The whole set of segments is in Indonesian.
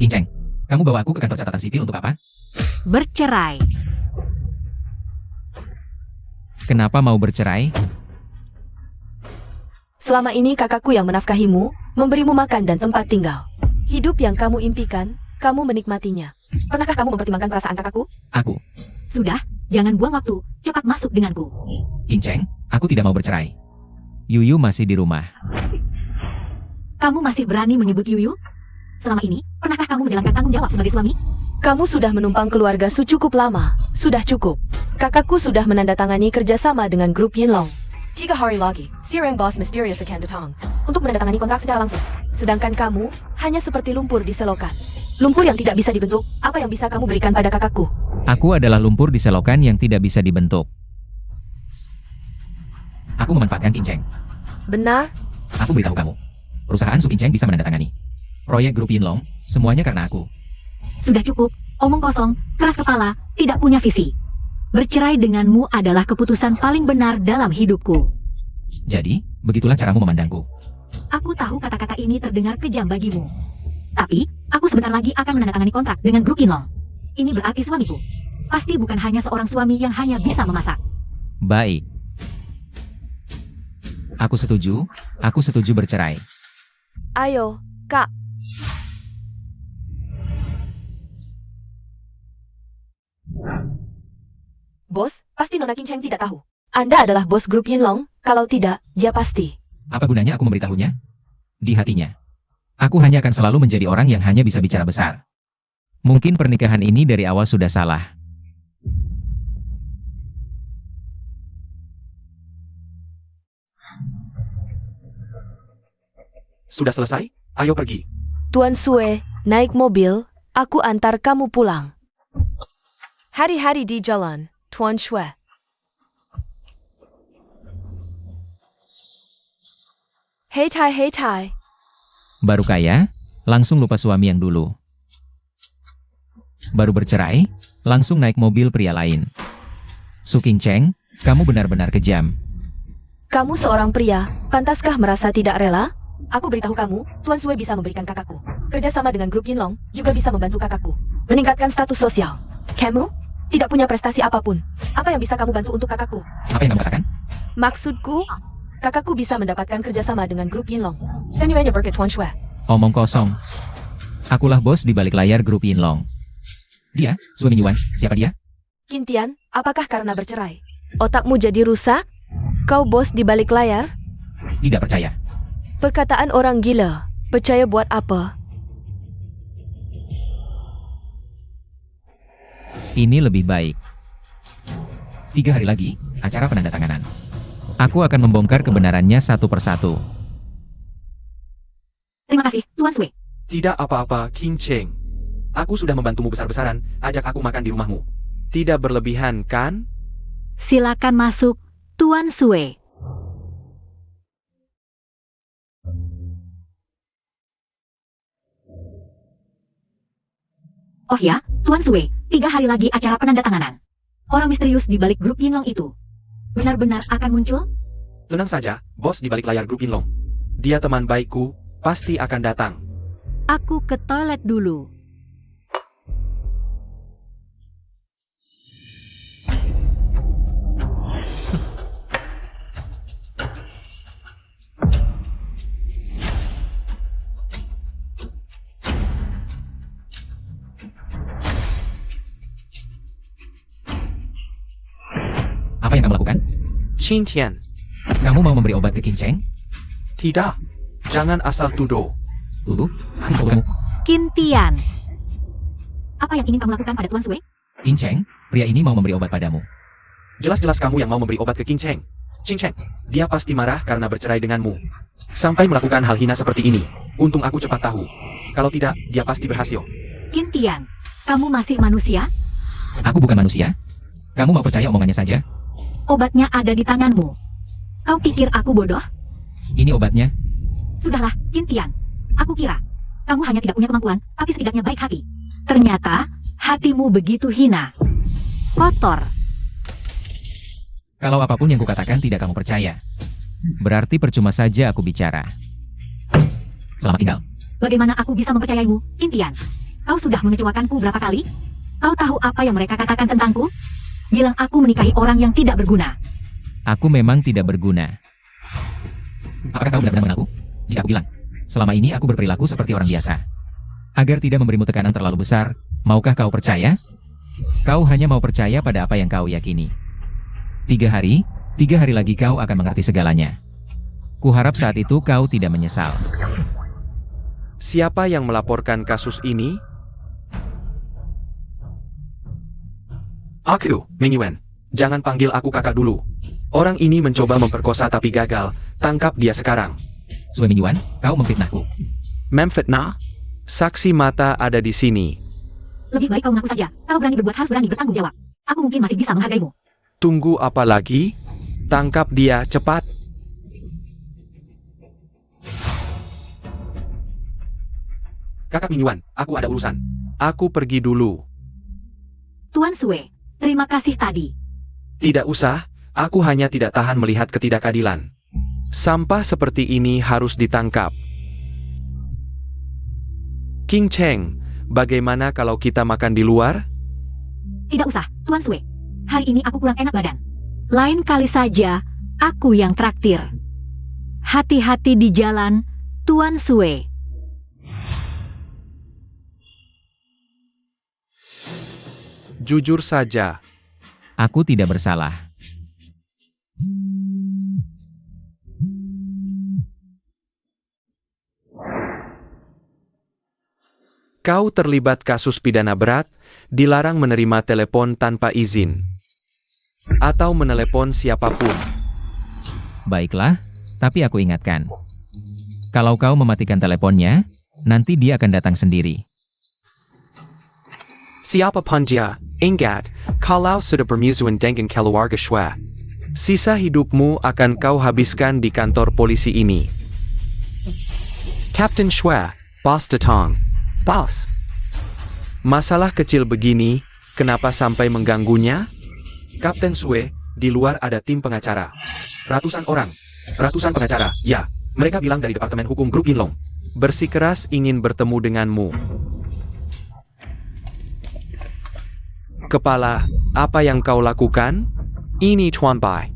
King Cheng, kamu bawa aku ke kantor catatan sipil untuk apa? Bercerai. Kenapa mau bercerai? Selama ini kakakku yang menafkahimu, memberimu makan dan tempat tinggal. Hidup yang kamu impikan, kamu menikmatinya. Pernahkah kamu mempertimbangkan perasaan kakakku? Aku. Sudah, jangan buang waktu. Cepat masuk denganku. King Cheng, aku tidak mau bercerai. Yuyu masih di rumah. Kamu masih berani menyebut Yuyu? Selama ini, pernahkah kamu menjalankan tanggung jawab sebagai suami? Kamu sudah menumpang keluarga Su cukup lama. Sudah cukup. Kakakku sudah menandatangani kerjasama dengan grup Yinlong. 3 hari lagi, si Reng Boss Mysterious akan datang untuk menandatangani kontrak secara langsung. Sedangkan kamu hanya seperti lumpur di selokan. Lumpur yang tidak bisa dibentuk, apa yang bisa kamu berikan pada kakakku? Aku adalah lumpur di selokan yang tidak bisa dibentuk. Aku memanfaatkan King Cheng. Benar? Aku beritahu kamu. Perusahaan Su King Cheng bisa menandatangani proyek grup Yinlong, semuanya karena aku. Sudah cukup, omong kosong, keras kepala, tidak punya visi. Bercerai denganmu adalah keputusan paling benar dalam hidupku. Jadi, begitulah caramu memandangku. Aku tahu kata-kata ini terdengar kejam bagimu. Tapi, aku sebentar lagi akan menandatangani kontrak dengan grup Yinlong. Ini berarti suamiku. Pasti bukan hanya seorang suami yang hanya bisa memasak. Baik. Aku setuju bercerai. Ayo, Kak. Bos, pasti Nona King Cheng tidak tahu. Anda adalah bos grup Yinlong, kalau tidak, dia pasti. Apa gunanya aku memberitahunya? Di hatinya, aku hanya akan selalu menjadi orang yang hanya bisa bicara besar. Mungkin pernikahan ini dari awal sudah salah. Sudah selesai? Ayo pergi. Tuan Sue, naik mobil, aku antar kamu pulang. Hari-hari di jalan, Tuan Sue. Hei Tai. Baru kaya, langsung lupa suami yang dulu. Baru bercerai, langsung naik mobil pria lain. Su King Cheng, kamu benar-benar kejam. Kamu seorang pria, pantaskah merasa tidak rela? Aku beritahu kamu, Tuan Sue bisa memberikan kakakku. Kerjasama dengan grup Yinlong juga bisa membantu kakakku meningkatkan status sosial. Kamu tidak punya prestasi apapun. Apa yang bisa kamu bantu untuk kakakku? Apa yang kamu katakan? Maksudku, kakakku bisa mendapatkan kerjasama dengan grup Yinlong. Senyuanya berkat Tuan Sue. Omong kosong. Akulah bos di balik layar grup Yinlong. Dia, suami Yuan, siapa dia? Kintian, apakah karena bercerai otakmu jadi rusak? Kau bos di balik layar? Tidak percaya. Perkataan orang gila. Percaya buat apa? Ini lebih baik. 3 hari lagi, acara penandatanganan. Aku akan membongkar kebenarannya satu persatu. Terima kasih, Tuan Sue. Tidak apa-apa, King Cheng. Aku sudah membantumu besar-besaran, ajak aku makan di rumahmu. Tidak berlebihan, kan? Silakan masuk, Tuan Sue. Oh ya, Tuan Sue, 3 hari lagi acara penandatanganan. Orang misterius di balik grup Yinlong itu benar-benar akan muncul? Tenang saja, bos di balik layar grup Yinlong. Dia teman baikku, pasti akan datang. Aku ke toilet dulu. Apa yang kamu lakukan? Qintian, Kamu mau memberi obat ke King Cheng? tidak. Jangan asal tuduh. Tuduh? Pisau kamu. Kintian. Apa yang ingin kamu lakukan pada Tuan Sue? King Cheng, pria ini mau memberi obat padamu. Jelas-jelas kamu yang mau memberi obat ke King Cheng. King Cheng, dia pasti marah karena bercerai denganmu. Sampai melakukan hal hina seperti ini. Untung aku cepat tahu. Kalau tidak, dia pasti berhasil. Kintian, kamu masih manusia? Aku bukan manusia. Kamu mau percaya omongannya saja? Obatnya ada di tanganmu. Kau pikir aku bodoh? Ini obatnya. Sudahlah, Kintian. Aku kira kamu hanya tidak punya kemampuan, tapi setidaknya baik hati. Ternyata hatimu begitu hina, kotor. Kalau apapun yang kukatakan tidak kamu percaya, berarti percuma saja aku bicara. Selamat tinggal. Bagaimana aku bisa mempercayaimu, Kintian? Kau sudah mengecewakanku berapa kali? Kau tahu apa yang mereka katakan tentangku? Bilang aku menikahi orang yang tidak berguna. Aku memang tidak berguna. Apakah kau benar-benar mengaku? Jika aku bilang, selama ini aku berperilaku seperti orang biasa. Agar tidak memberimu tekanan terlalu besar, maukah kau percaya? Kau hanya mau percaya pada apa yang kau yakini. 3 hari lagi kau akan mengerti segalanya. Kuharap saat itu kau tidak menyesal. Siapa yang melaporkan kasus ini? Aku, Ming Yuan. Jangan panggil aku kakak dulu. Orang ini mencoba memperkosa tapi gagal. Tangkap dia sekarang. Sue Ming Yuan, kau memfitnahku. Memfitnah? Saksi mata ada di sini. Lebih baik kau mengaku saja. Kalau berani berbuat harus berani bertanggung jawab. Aku mungkin masih bisa menghargaimu. Tunggu apa lagi? Tangkap dia cepat. Kakak Ming Yuan, aku ada urusan. Aku pergi dulu. Tuan Sue, terima kasih tadi. Tidak usah, aku hanya tidak tahan melihat ketidakadilan. Sampah seperti ini harus ditangkap. King Cheng, bagaimana kalau kita makan di luar? Tidak usah, Tuan Sue. Hari ini aku kurang enak badan. Lain kali saja, aku yang traktir. Hati-hati di jalan, Tuan Sue. Jujur saja. Aku tidak bersalah. Kau terlibat kasus pidana berat, dilarang menerima telepon tanpa izin. Atau menelepon siapapun. Baiklah, tapi aku ingatkan. Kalau kau mematikan teleponnya, nanti dia akan datang sendiri. Siapa pun dia, ingat, kalau sudah bermusuhan dengan keluarga Shue, sisa hidupmu akan kau habiskan di kantor polisi ini. Kapten Shue, bos datang. Bos. Masalah kecil begini, kenapa sampai mengganggunya? Kapten Shue, di luar ada tim pengacara. Ratusan orang. Ratusan pengacara, ya. Mereka bilang dari Departemen Hukum Grup Yinlong. Bersikeras ingin bertemu denganmu. Kepala, apa yang kau lakukan? Ini Tuan Bai.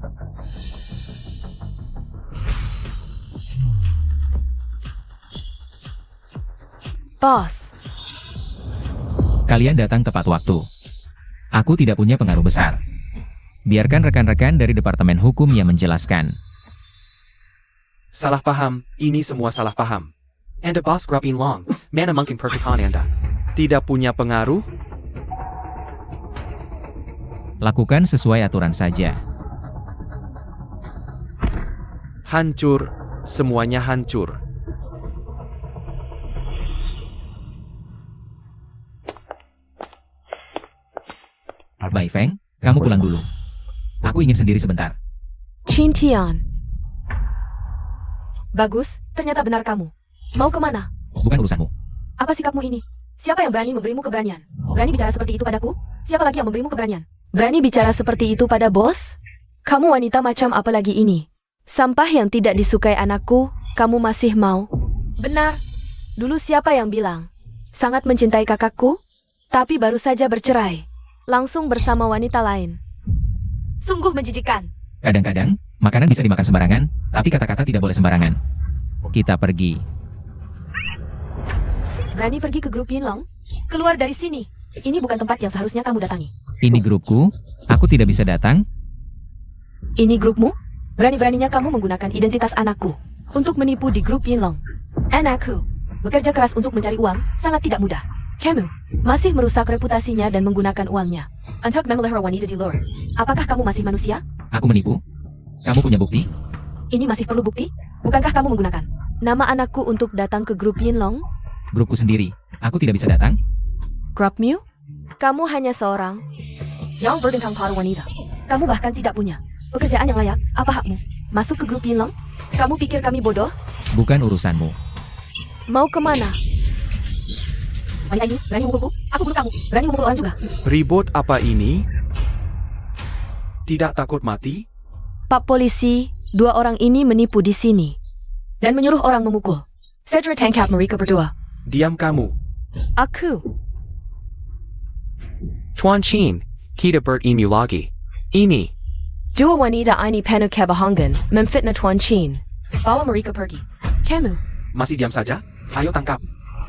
Bos, Kalian datang tepat waktu. Aku tidak punya pengaruh besar. Biarkan rekan-rekan dari Departemen Hukum yang menjelaskan. Salah paham, ini semua salah paham. Anda bos Grup Yinlong, mana mungkin perkataan Anda? Tidak punya pengaruh? Lakukan sesuai aturan saja. Hancur, semuanya hancur. Bai Feng, kamu pulang dulu. Aku ingin sendiri sebentar. Qin Tian. Bagus, ternyata benar kamu. Mau kemana? Bukan urusanmu. Apa sikapmu ini? Siapa yang berani memberimu keberanian? Berani bicara seperti itu padaku? Siapa lagi yang memberimu keberanian? Berani bicara seperti itu pada bos? Kamu wanita macam apa lagi ini? Sampah yang tidak disukai anakku, kamu masih mau? Benar. Dulu siapa yang bilang? Sangat mencintai kakakku, tapi baru saja bercerai. Langsung bersama wanita lain. Sungguh menjijikan. Kadang-kadang, makanan bisa dimakan sembarangan, tapi kata-kata tidak boleh sembarangan. Kita pergi. Berani pergi ke grup Yinlong? Keluar dari sini. Ini bukan tempat yang seharusnya kamu datangi. Ini grupku, aku tidak bisa datang. Ini grupmu? Berani-beraninya kamu menggunakan identitas anakku untuk menipu di grup Yinlong. Anakku bekerja keras untuk mencari uang, sangat tidak mudah. Kamu masih merusak reputasinya dan menggunakan uangnya untuk memelihara wanita di luar. Apakah kamu masih manusia? Aku menipu? Kamu punya bukti? Ini masih perlu bukti? Bukankah kamu menggunakan nama anakku untuk datang ke grup Yinlong? Grupku sendiri. Aku tidak bisa datang. Grupmu? Kamu hanya seorang yang bertentang para wanita. Kamu bahkan tidak punya pekerjaan yang layak. Apa hakmu masuk ke grup Yinlong? Kamu pikir kami bodoh? Bukan urusanmu. Mau kemana? Wanita ini berani memukulku. Aku bunuh kamu. Berani memukul orang juga. Ribut apa ini? Tidak takut mati? Pak polisi, 2 orang ini menipu di sini dan menyuruh orang memukul. Segera tangkap mereka berdua. Diam kamu. Aku Tuan Chin, kita bertemu lagi. Ini, Dua wanita ini penuh kebohongan, memfitnah Tuan Chin. Bawa mereka pergi. Kamu, masih diam saja? Ayo tangkap.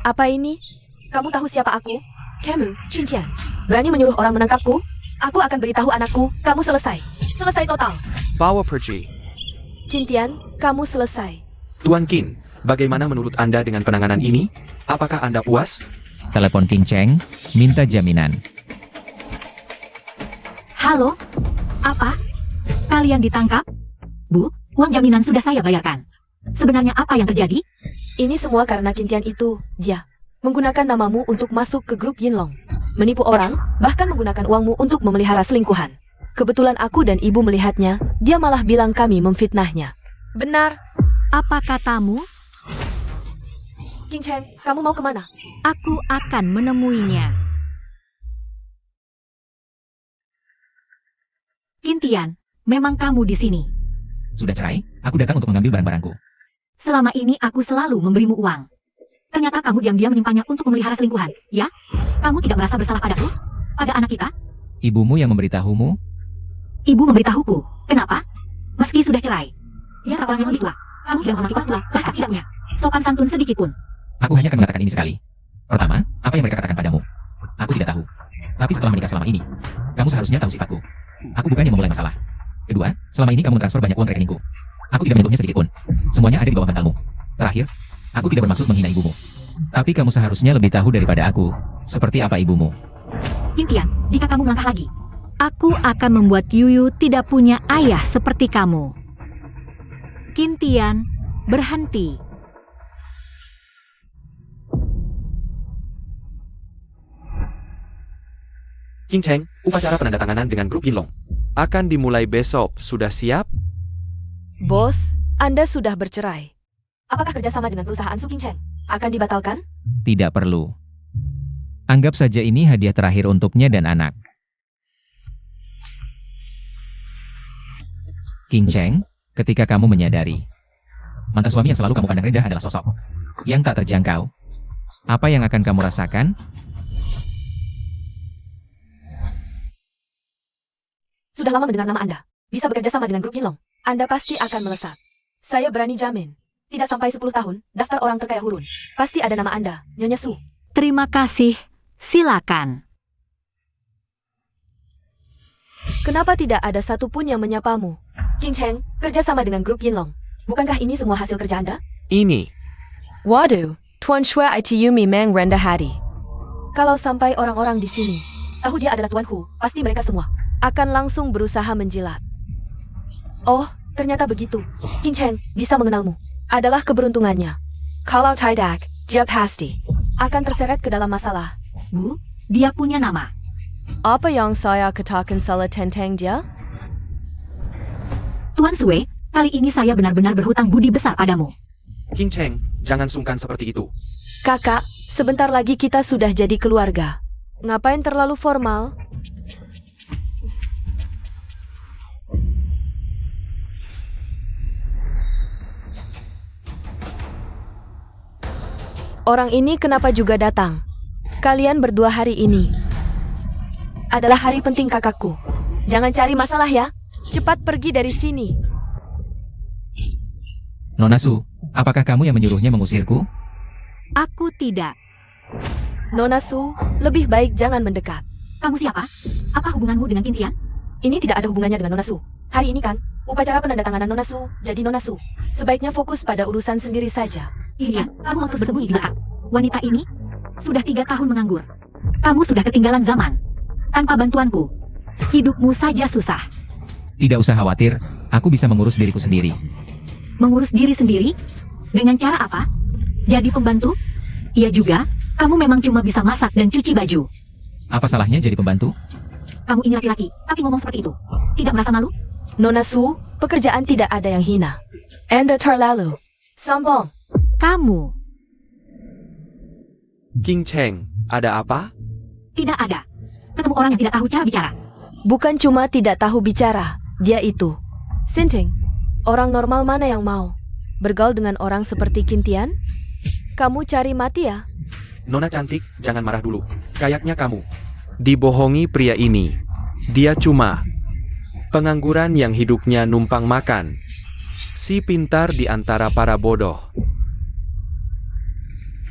apa ini? Kamu tahu siapa aku? Kamu, Qin Tian. Berani menyuruh orang menangkapku? Aku akan beritahu anakku, kamu selesai. Selesai total. Bawa pergi. Qin Tian, kamu selesai. Tuan Qin, bagaimana menurut Anda dengan penanganan ini? Apakah Anda puas? Telepon King Cheng, minta jaminan. Halo? Apa? Kalian ditangkap? Bu, uang jaminan sudah saya bayarkan. Sebenarnya apa yang terjadi? Ini semua karena Qin Tian itu, dia menggunakan namamu untuk masuk ke grup Yinlong. Menipu orang, bahkan menggunakan uangmu untuk memelihara selingkuhan. Kebetulan aku dan ibu melihatnya, dia malah bilang kami memfitnahnya. Benar. Apa katamu? King Chen, kamu mau kemana? Aku akan menemuinya. Kintian, memang kamu di sini. Sudah cerai, aku datang untuk mengambil barang-barangku. Selama ini aku selalu memberimu uang. Ternyata kamu diam-diam menyimpannya untuk memelihara selingkuhan, ya? Kamu tidak merasa bersalah padaku? Pada anak kita? Ibumu yang memberitahumu? Ibu memberitahuku. Kenapa? Meski sudah cerai. Dia tak orang yang lebih tua. Kamu tidak menghormati orang tua, bahkan tidak punya sopan santun sedikit pun. Aku hanya akan mengatakan ini sekali. Pertama, apa yang mereka katakan padamu? Aku tidak tahu. Tapi setelah menikah selama ini, kamu seharusnya tahu sifatku. Aku bukan yang memulai masalah. Kedua, selama ini kamu mentransfer banyak uang ke rekeningku. Aku tidak menyentuhnya sedikit pun. Semuanya ada di bawah bantalmu. Terakhir, aku tidak bermaksud menghina ibumu. Tapi kamu seharusnya lebih tahu daripada aku, seperti apa ibumu. Kintian, jika kamu melangkah lagi, aku akan membuat Yuyu tidak punya ayah seperti kamu. Kintian, berhenti. King Cheng, upacara penandatanganan dengan grup Yinlong akan dimulai besok. Sudah siap? Bos, Anda sudah bercerai. Apakah kerjasama dengan perusahaan Su King Cheng akan dibatalkan? Tidak perlu. Anggap saja ini hadiah terakhir untuknya dan anak. King Cheng, ketika kamu menyadari mantan suami yang selalu kamu pandang rendah adalah sosok yang tak terjangkau, apa yang akan kamu rasakan? Sudah lama mendengar nama Anda. Bisa bekerja sama dengan grup Yinlong. Anda pasti akan melesat. Saya berani jamin. Tidak sampai 10 tahun, daftar orang terkaya Hurun. Pasti ada nama Anda, Nyonya Su. Terima kasih. Silakan. Kenapa tidak ada satupun yang menyapamu? King Cheng, kerja sama dengan grup Yinlong. Bukankah ini semua hasil kerja Anda? Ini, Waduh, Tuan Shui Itiyumi Meng rendah hati. Kalau sampai orang-orang di sini tahu dia adalah Tuan Hu, pasti mereka semua akan langsung berusaha menjilat. Oh, ternyata begitu. King Cheng bisa mengenalmu. Adalah keberuntungannya. Kalau tidak, dia pasti akan terseret ke dalam masalah. Bu, dia punya nama. Apa yang saya katakan salah tentang dia? Tuan Sue, kali ini saya benar-benar berhutang budi besar padamu. King Cheng, jangan sungkan seperti itu. Kakak, sebentar lagi kita sudah jadi keluarga. Ngapain terlalu formal? Orang ini kenapa juga datang? Kalian berdua hari ini adalah hari penting kakakku. Jangan cari masalah ya. Cepat pergi dari sini. Nona Su, apakah kamu yang menyuruhnya mengusirku? Aku tidak. Nona Su, lebih baik jangan mendekat. Kamu siapa? Apa hubunganmu dengan Kintian? Ini tidak ada hubungannya dengan Nona Su. Hari ini kan, upacara penandatanganan Nona Su, jadi Nona Su sebaiknya fokus pada urusan sendiri saja. Kintian, kamu mau terus bersembunyi di belakang. Wanita ini sudah 3 tahun menganggur. Kamu sudah ketinggalan zaman. Tanpa bantuanku, hidupmu saja susah. Tidak usah khawatir, aku bisa mengurus diriku sendiri. Mengurus diri sendiri? Dengan cara apa? Jadi pembantu? Iya juga, kamu memang cuma bisa masak dan cuci baju. Apa salahnya jadi pembantu? Kamu ini laki-laki, tapi ngomong seperti itu. Tidak merasa malu? Nona Su, pekerjaan tidak ada yang hina. Anda terlalu sombong. Kamu. King Cheng, ada apa? Tidak ada. Ketemu orang yang tidak tahu cara bicara. Bukan cuma tidak tahu bicara, dia itu Sinting. Orang normal mana yang mau bergaul dengan orang seperti Kintian? Kamu cari mati ya? Nona cantik, jangan marah dulu. Kayaknya kamu Dibohongi pria ini. Dia cuma pengangguran yang hidupnya numpang makan. Si pintar di antara para bodoh.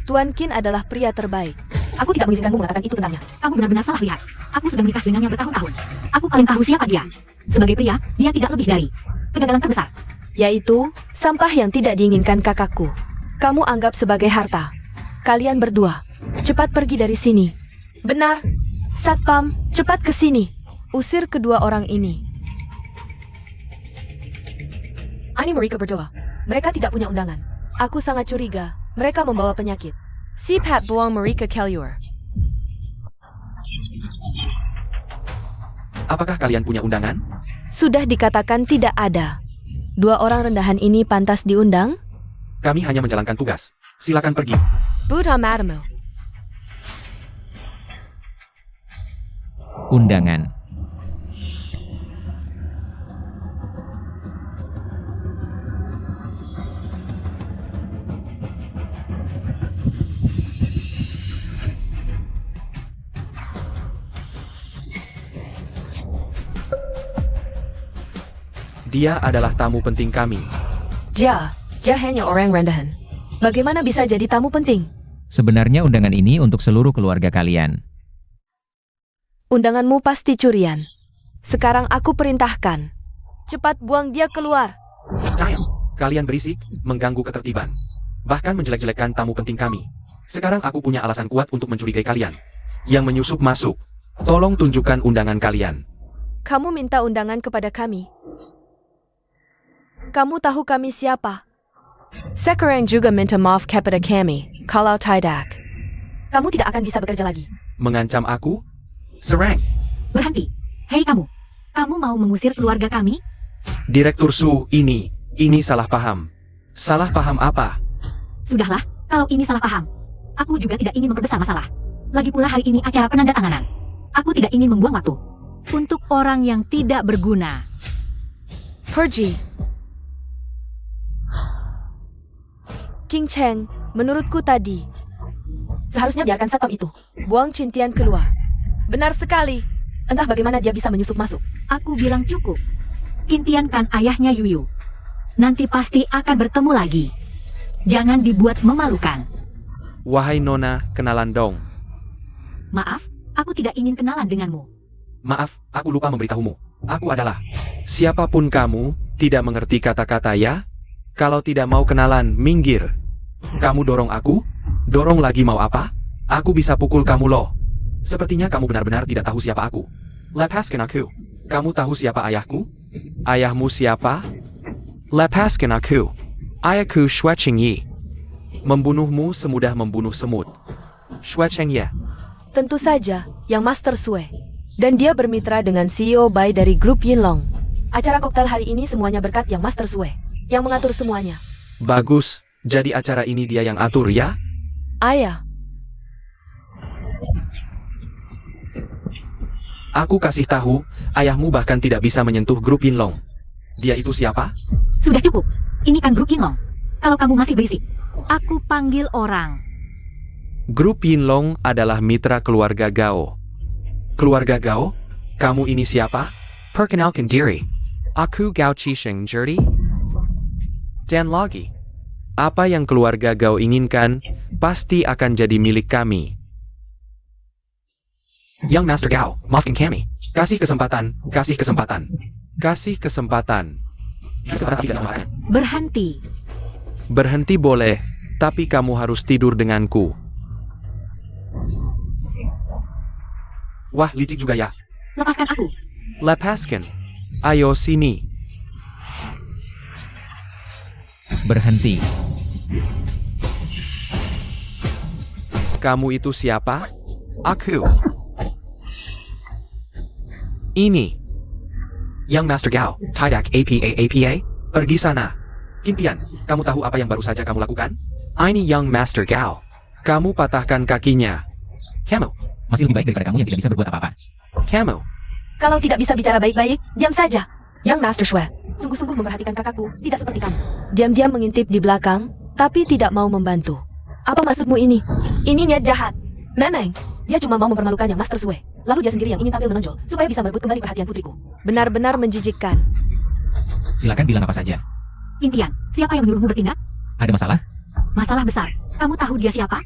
Tuan Qin adalah pria terbaik. Aku tidak mengizinkanmu mengatakan itu tentangnya. Kamu benar-benar salah lihat. Aku sudah menikah dengannya bertahun-tahun. Aku paling tahu siapa dia. Sebagai pria, dia tidak lebih dari kegagalan terbesar. Yaitu, sampah yang tidak diinginkan kakakku. Kamu anggap sebagai harta. Kalian berdua, cepat pergi dari sini. Benar. Satpam, cepat ke sini. Usir kedua orang ini. Ani mereka berdoa. Mereka tidak punya undangan. Aku sangat curiga. Mereka membawa penyakit. Siphat buang mereka keluar. Apakah kalian punya undangan? Sudah dikatakan tidak ada. Dua orang rendahan ini pantas diundang? Kami hanya menjalankan tugas. Silakan pergi. Buddha Madamu. Undangan. Dia adalah tamu penting kami. Dia hanya orang rendahan. Bagaimana bisa jadi tamu penting? Sebenarnya undangan ini untuk seluruh keluarga kalian. Undanganmu pasti curian. Sekarang aku perintahkan. Cepat buang dia keluar. Kalian berisik, mengganggu ketertiban. Bahkan menjelek-jelekan tamu penting kami. Sekarang aku punya alasan kuat untuk mencurigai kalian. Yang menyusup masuk. Tolong tunjukkan undangan kalian. Kamu minta undangan kepada kami. Kamu tahu kami siapa? Sekarang juga minta maaf kepada kami, kalau tidak. Kamu tidak akan bisa bekerja lagi. Mengancam aku? Serang. Berhenti. Hei kamu. Kamu mau mengusir keluarga kami? Direktur Su, ini salah paham. Salah paham apa? Sudahlah, kalau ini salah paham. Aku juga tidak ingin memperbesar masalah. Lagi pula hari ini acara penandatanganan. Aku tidak ingin membuang waktu. Untuk orang yang tidak berguna. Pergi. King Cheng, menurutku tadi. Seharusnya biarkan satpam itu. Buang Cintian keluar. Benar sekali. Entah bagaimana dia bisa menyusup masuk. Aku bilang cukup. Kintian kan ayahnya Yuyu. Nanti pasti akan bertemu lagi. Jangan dibuat memalukan. Wahai Nona, kenalan dong. Maaf, aku tidak ingin kenalan denganmu. Maaf, aku lupa memberitahumu. Aku adalah. Siapapun kamu, tidak mengerti kata-kata ya? Kalau tidak mau kenalan, minggir. Kamu dorong aku? Dorong lagi mau apa? Aku bisa pukul kamu loh. Sepertinya kamu benar-benar tidak tahu siapa aku. Lepaskan aku. Kamu tahu siapa ayahku? Ayahmu siapa? Lepaskan aku. Ayahku Xue Qingyi. Membunuhmu semudah membunuh semut. Xue Qingyi. Tentu saja, yang Master Sue. Dan dia bermitra dengan CEO Bai dari grup Yinlong. Acara koktail hari ini semuanya berkat yang Master Sue. Yang mengatur semuanya. Bagus, jadi acara ini dia yang atur ya? Ayah. Aku kasih tahu, ayahmu bahkan tidak bisa menyentuh grup Yinlong. Dia itu siapa? Sudah cukup. Ini kan grup Yinlong. Kalau kamu masih berisik, aku panggil orang. Grup Yinlong adalah mitra keluarga Gao. Keluarga Gao? Kamu ini siapa? Perkenalkan diri. Aku Gao Qisheng Jurdi. Dan lagi. Apa yang keluarga Gao inginkan, pasti akan jadi milik kami. Yang Master Gao, maafkan kami. Kasih kesempatan, kasih kesempatan. Kasih kesempatan. Kesempatan tidak kesempatan. Berhenti. Berhenti boleh, tapi kamu harus tidur denganku. Wah, licik juga ya. Lepaskan aku. Lepaskan. Ayo sini. Berhenti. Kamu itu siapa? Aku. Ini. Yang Master Gao, Tidak APA. Pergi sana. Kintian, kamu tahu apa yang baru saja kamu lakukan? Ini Yang Master Gao. Kamu patahkan kakinya. Kamu. Masih lebih baik daripada kamu yang tidak bisa berbuat apa-apa. Kamu. Kalau tidak bisa bicara baik-baik, diam saja. Yang Master Sue, sungguh-sungguh memperhatikan kakakku, tidak seperti kamu. Diam-diam mengintip di belakang, tapi tidak mau membantu. Apa maksudmu ini? Ini niat jahat. Memang, Dia cuma mau mempermalukannya, Master Sue. Lalu dia sendiri yang ingin tampil menonjol, supaya bisa merebut kembali perhatian putriku. Benar-benar menjijikkan. Silakan bilang apa saja. Qingtian, siapa yang menyuruhmu bertindak? Ada masalah? Masalah besar. Kamu tahu dia siapa?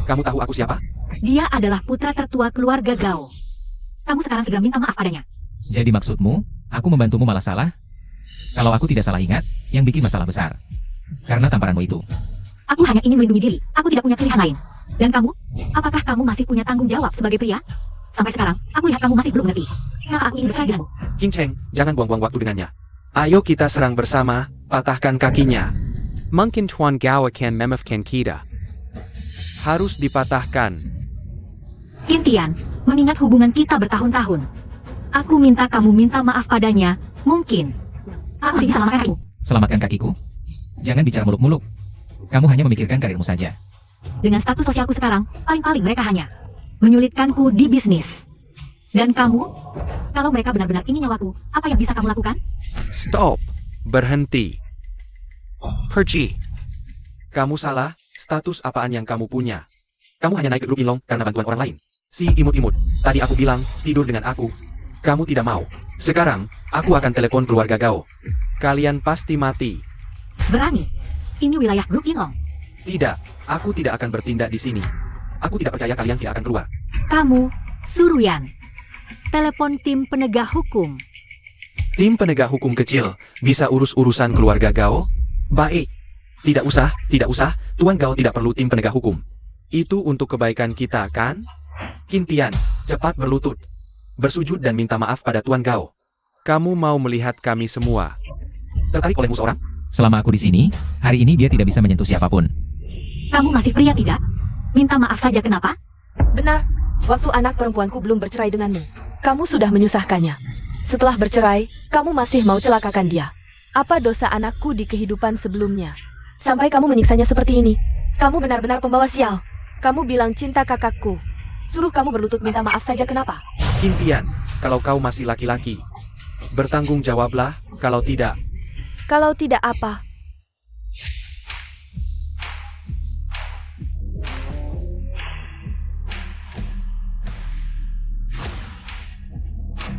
Kamu tahu aku siapa? Dia adalah putra tertua keluarga Gao. Kamu sekarang segera minta maaf padanya. Jadi maksudmu, aku membantumu malah salah? Kalau aku tidak salah ingat, yang bikin masalah besar. Karena tamparanmu itu. Aku hanya ingin melindungi diri. Aku tidak punya pilihan lain. Dan kamu? Apakah kamu masih punya tanggung jawab sebagai pria? Sampai sekarang, aku lihat kamu masih belum mengerti. Kenapa aku ingin bercerai denganmu? King Cheng, jangan buang-buang waktu dengannya. Ayo kita serang bersama, patahkan kakinya. Mungkin Tuan Gao akan memaafkan kita. Harus dipatahkan. Qingtian, mengingat hubungan kita bertahun-tahun. Aku minta kamu minta maaf padanya. Mungkin. Aku sih bisa selamatkan kakimu. Selamatkan kakiku? Jangan bicara muluk-muluk. Kamu hanya memikirkan karirmu saja. Dengan status sosialku sekarang, paling-paling mereka hanya menyulitkanku di bisnis. Dan kamu? Kalau mereka benar-benar ingin nyawaku, apa yang bisa kamu lakukan? Stop. Berhenti. Pergi. Kamu salah, status apaan yang kamu punya? Kamu hanya naik ke grup Inlong karena bantuan orang lain. Si imut-imut, tadi aku bilang, tidur dengan aku. Kamu tidak mau. Sekarang, aku akan telepon keluarga Gao. Kalian pasti mati. Berani. Ini wilayah grup Inlong. Tidak, aku tidak akan bertindak di sini. Aku tidak percaya kalian tidak akan keluar. Kamu, Suruyan. Telepon tim penegak hukum. Tim penegak hukum kecil, bisa urus urusan keluarga Gao? Baik. Tidak usah, tidak usah. Tuan Gao tidak perlu tim penegak hukum. Itu untuk kebaikan kita, kan? Qingtian, cepat berlutut. Bersujud dan minta maaf pada Tuan Gao. Kamu mau melihat kami semua. Tertarik olehmu seorang? Selama aku di sini, hari ini dia tidak bisa menyentuh siapapun. Kamu masih pria tidak? Minta maaf saja kenapa? Benar. Waktu anak perempuanku belum bercerai denganmu, kamu sudah menyusahkannya. Setelah bercerai, kamu masih mau celakakan dia. Apa dosa anakku di kehidupan sebelumnya? Sampai kamu menyiksanya seperti ini. Kamu benar-benar pembawa sial. Kamu bilang cinta kakakku. Suruh kamu berlutut minta maaf saja kenapa? Qingtian, kalau kau masih laki-laki, bertanggung jawablah, kalau tidak. Kalau tidak apa?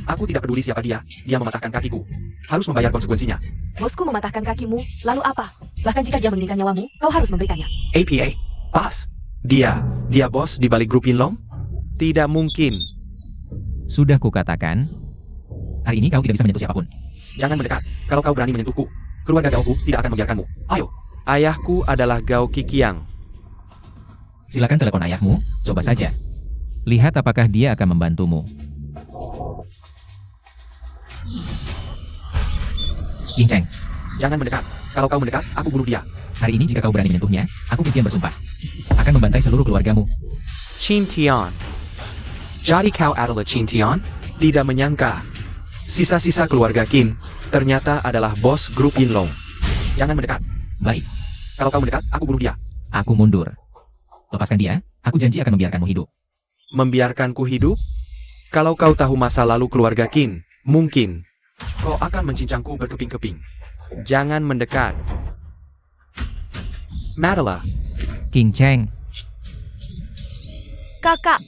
Aku tidak peduli siapa dia mematahkan kakiku. Harus membayar konsekuensinya. Bosku mematahkan kakimu, lalu apa? Bahkan jika dia menginginkan nyawamu, kau harus memberikannya. APA, pas. Dia bos di balik grup Inlong? Tidak mungkin. Sudah kukatakan, hari ini kau tidak bisa menyentuh siapapun. Jangan mendekat. Kalau kau berani menyentuhku, keluarga Gaoku tidak akan membiarkanmu. Ayo. Ayahku adalah Gao Qiqiang. Silakan telepon ayahmu, coba saja. Lihat apakah dia akan membantumu. King Cheng, Jangan mendekat. Kalau kau mendekat, aku bunuh dia. hari ini jika kau berani menyentuhnya, aku Qingtian bersumpah akan membantai seluruh keluargamu. Qingtian. Jadi kau adalah Qingtian? Tidak menyangka. Sisa-sisa keluarga Qin ternyata adalah bos grup Inlong. Jangan mendekat. Baik, Kalau kau mendekat, aku bunuh dia. aku mundur. Lepaskan dia, aku janji akan membiarkanmu hidup. Membiarkanku hidup? Kalau kau tahu masa lalu keluarga Qin, mungkin kau akan mencincangku berkeping-keping. Jangan mendekat. Madala, King Cheng, Kakak,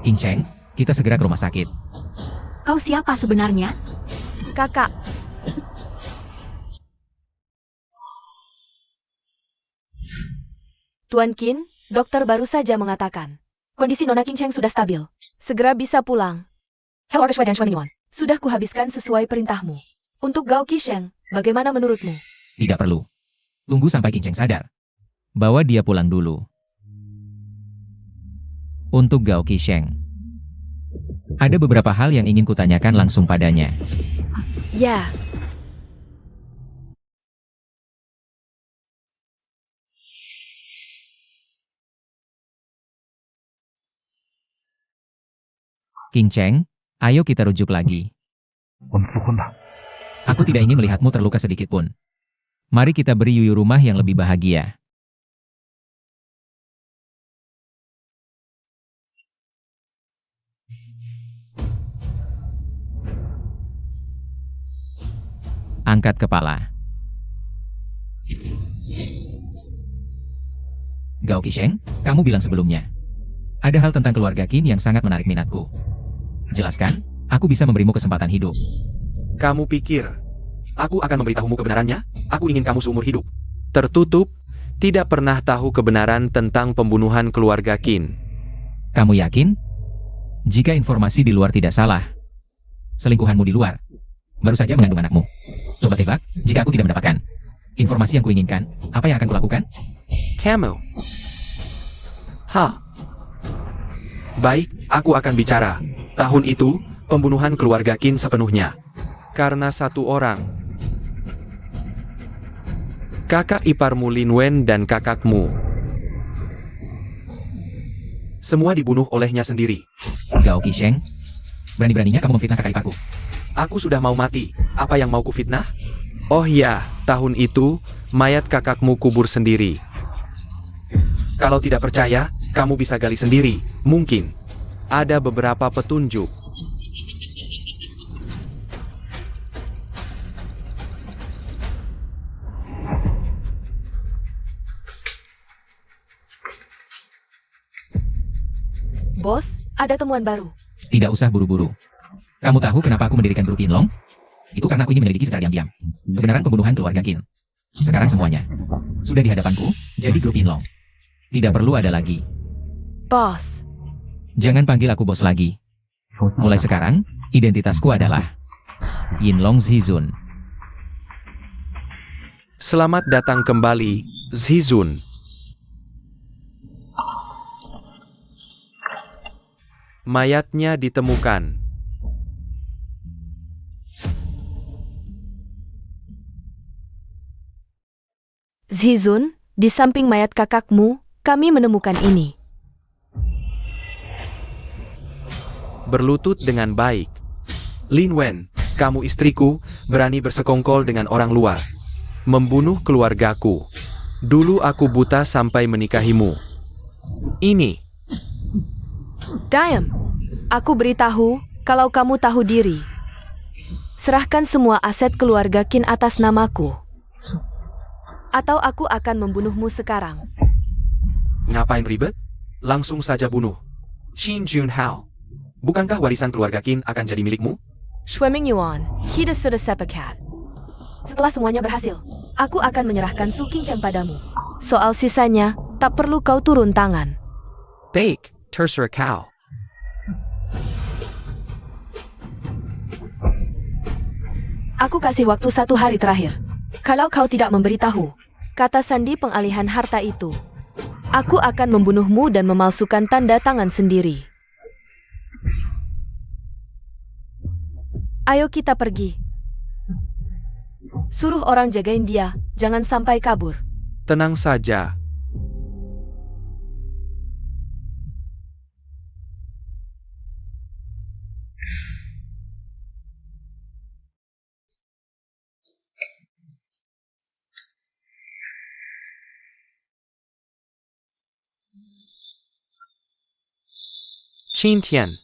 King Cheng, kita segera ke rumah sakit. Kau siapa sebenarnya? kakak. Tuan Qin, dokter baru saja mengatakan, kondisi Nona King Cheng sudah stabil. Segera bisa pulang. Hello Orkestra dan Shuanyuan, sudah kuhabiskan sesuai perintahmu. Untuk Gao Qisheng, bagaimana menurutmu? Tidak perlu. Tunggu sampai King Cheng sadar. Bawa dia pulang dulu. Untuk Gao Qisheng, ada beberapa hal yang ingin kutanyakan langsung padanya. Ya, King Cheng, ayo kita rujuk lagi. 我们复婚吧。 Aku tidak ingin melihatmu terluka sedikit pun. Mari kita beri Yuyu rumah yang lebih bahagia. Angkat kepala. Gao Qisheng, kamu bilang sebelumnya. Ada hal tentang keluarga Qin yang sangat menarik minatku. Jelaskan, aku bisa memberimu kesempatan hidup. Kamu pikir, aku akan memberitahumu kebenarannya? Aku ingin kamu seumur hidup. Tertutup, tidak pernah tahu kebenaran tentang pembunuhan keluarga Qin. Kamu yakin? Jika informasi di luar tidak salah, selingkuhanmu di luar, baru saja mengandung anakmu. Coba tebak, jika aku tidak mendapatkan informasi yang kuinginkan, apa yang akan kulakukan? Kamu. Hah. Baik, aku akan bicara. Tahun itu, pembunuhan keluarga Qin sepenuhnya. Karena satu orang. Kakak iparmu Lin Wen dan kakakmu. Semua dibunuh olehnya sendiri. Gao Qisheng, berani-beraninya kamu memfitnah kakak iparku. Aku sudah mau mati. Apa yang mau kufitnah? Oh ya, tahun itu, mayat kakakmu kubur sendiri. Kalau tidak percaya, kamu bisa gali sendiri. Mungkin. Ada beberapa petunjuk. Bos, ada temuan baru. Tidak usah buru-buru. Kamu tahu kenapa aku mendirikan grup Yinlong? Itu karena aku ingin menyelidiki secara diam-diam kebenaran pembunuhan keluarga Qin. Sekarang semuanya sudah di hadapanku, jadi grup Yinlong tidak perlu ada lagi. Bos, Jangan panggil aku bos lagi. Mulai sekarang, identitasku adalah Yinlong Zhizun. Selamat datang kembali, Zhizun. Mayatnya ditemukan. Zhizun, di samping mayat kakakmu, kami menemukan ini. Berlutut dengan baik. Lin Wen, kamu istriku, berani bersekongkol dengan orang luar. Membunuh keluargaku. Dulu aku buta sampai menikahimu. Ini. Diam, aku beritahu kalau kamu tahu diri. Serahkan semua aset keluarga Qin atas namaku. Atau aku akan membunuhmu sekarang. Ngapain ribet? Langsung saja bunuh. Qin Junhao. Bukankah warisan keluarga Qin akan jadi milikmu? Swimming Yuan, Hida sudah sepakat. Setelah semuanya berhasil, aku akan menyerahkan Su Qingchen padamu. Soal sisanya, tak perlu kau turun tangan. Baik, terserah kau. Aku kasih waktu 1 hari terakhir. Kalau kau tidak memberitahu, kata sandi pengalihan harta itu, aku akan membunuhmu dan memalsukan tanda tangan sendiri. Ayo kita pergi. Suruh orang jagain dia, jangan sampai kabur. Tenang saja. Qin Tian.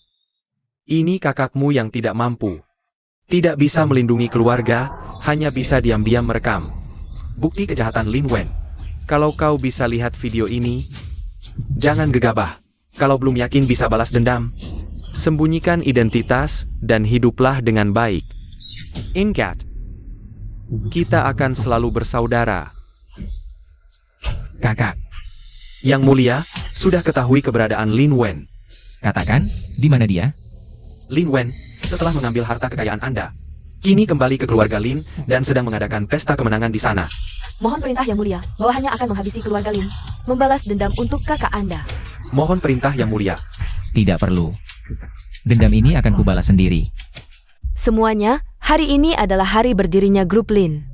Ini kakakmu yang tidak mampu. Tidak bisa melindungi keluarga, hanya bisa diam-diam merekam. Bukti kejahatan Lin Wen. Kalau kau bisa lihat video ini, jangan gegabah. Kalau belum yakin bisa balas dendam, sembunyikan identitas dan hiduplah dengan baik. Ingat, kita akan selalu bersaudara. Kakak, Yang mulia, sudah ketahui keberadaan Lin Wen. katakan, di mana dia? Lin Wen, setelah mengambil harta kekayaan Anda, kini kembali ke keluarga Lin dan sedang mengadakan pesta kemenangan di sana. Mohon perintah yang mulia, bawahannya akan menghabisi keluarga Lin, membalas dendam untuk kakak Anda. Mohon perintah yang mulia. Tidak perlu. Dendam ini akan kubalas sendiri. Semuanya, hari ini adalah hari berdirinya grup Lin.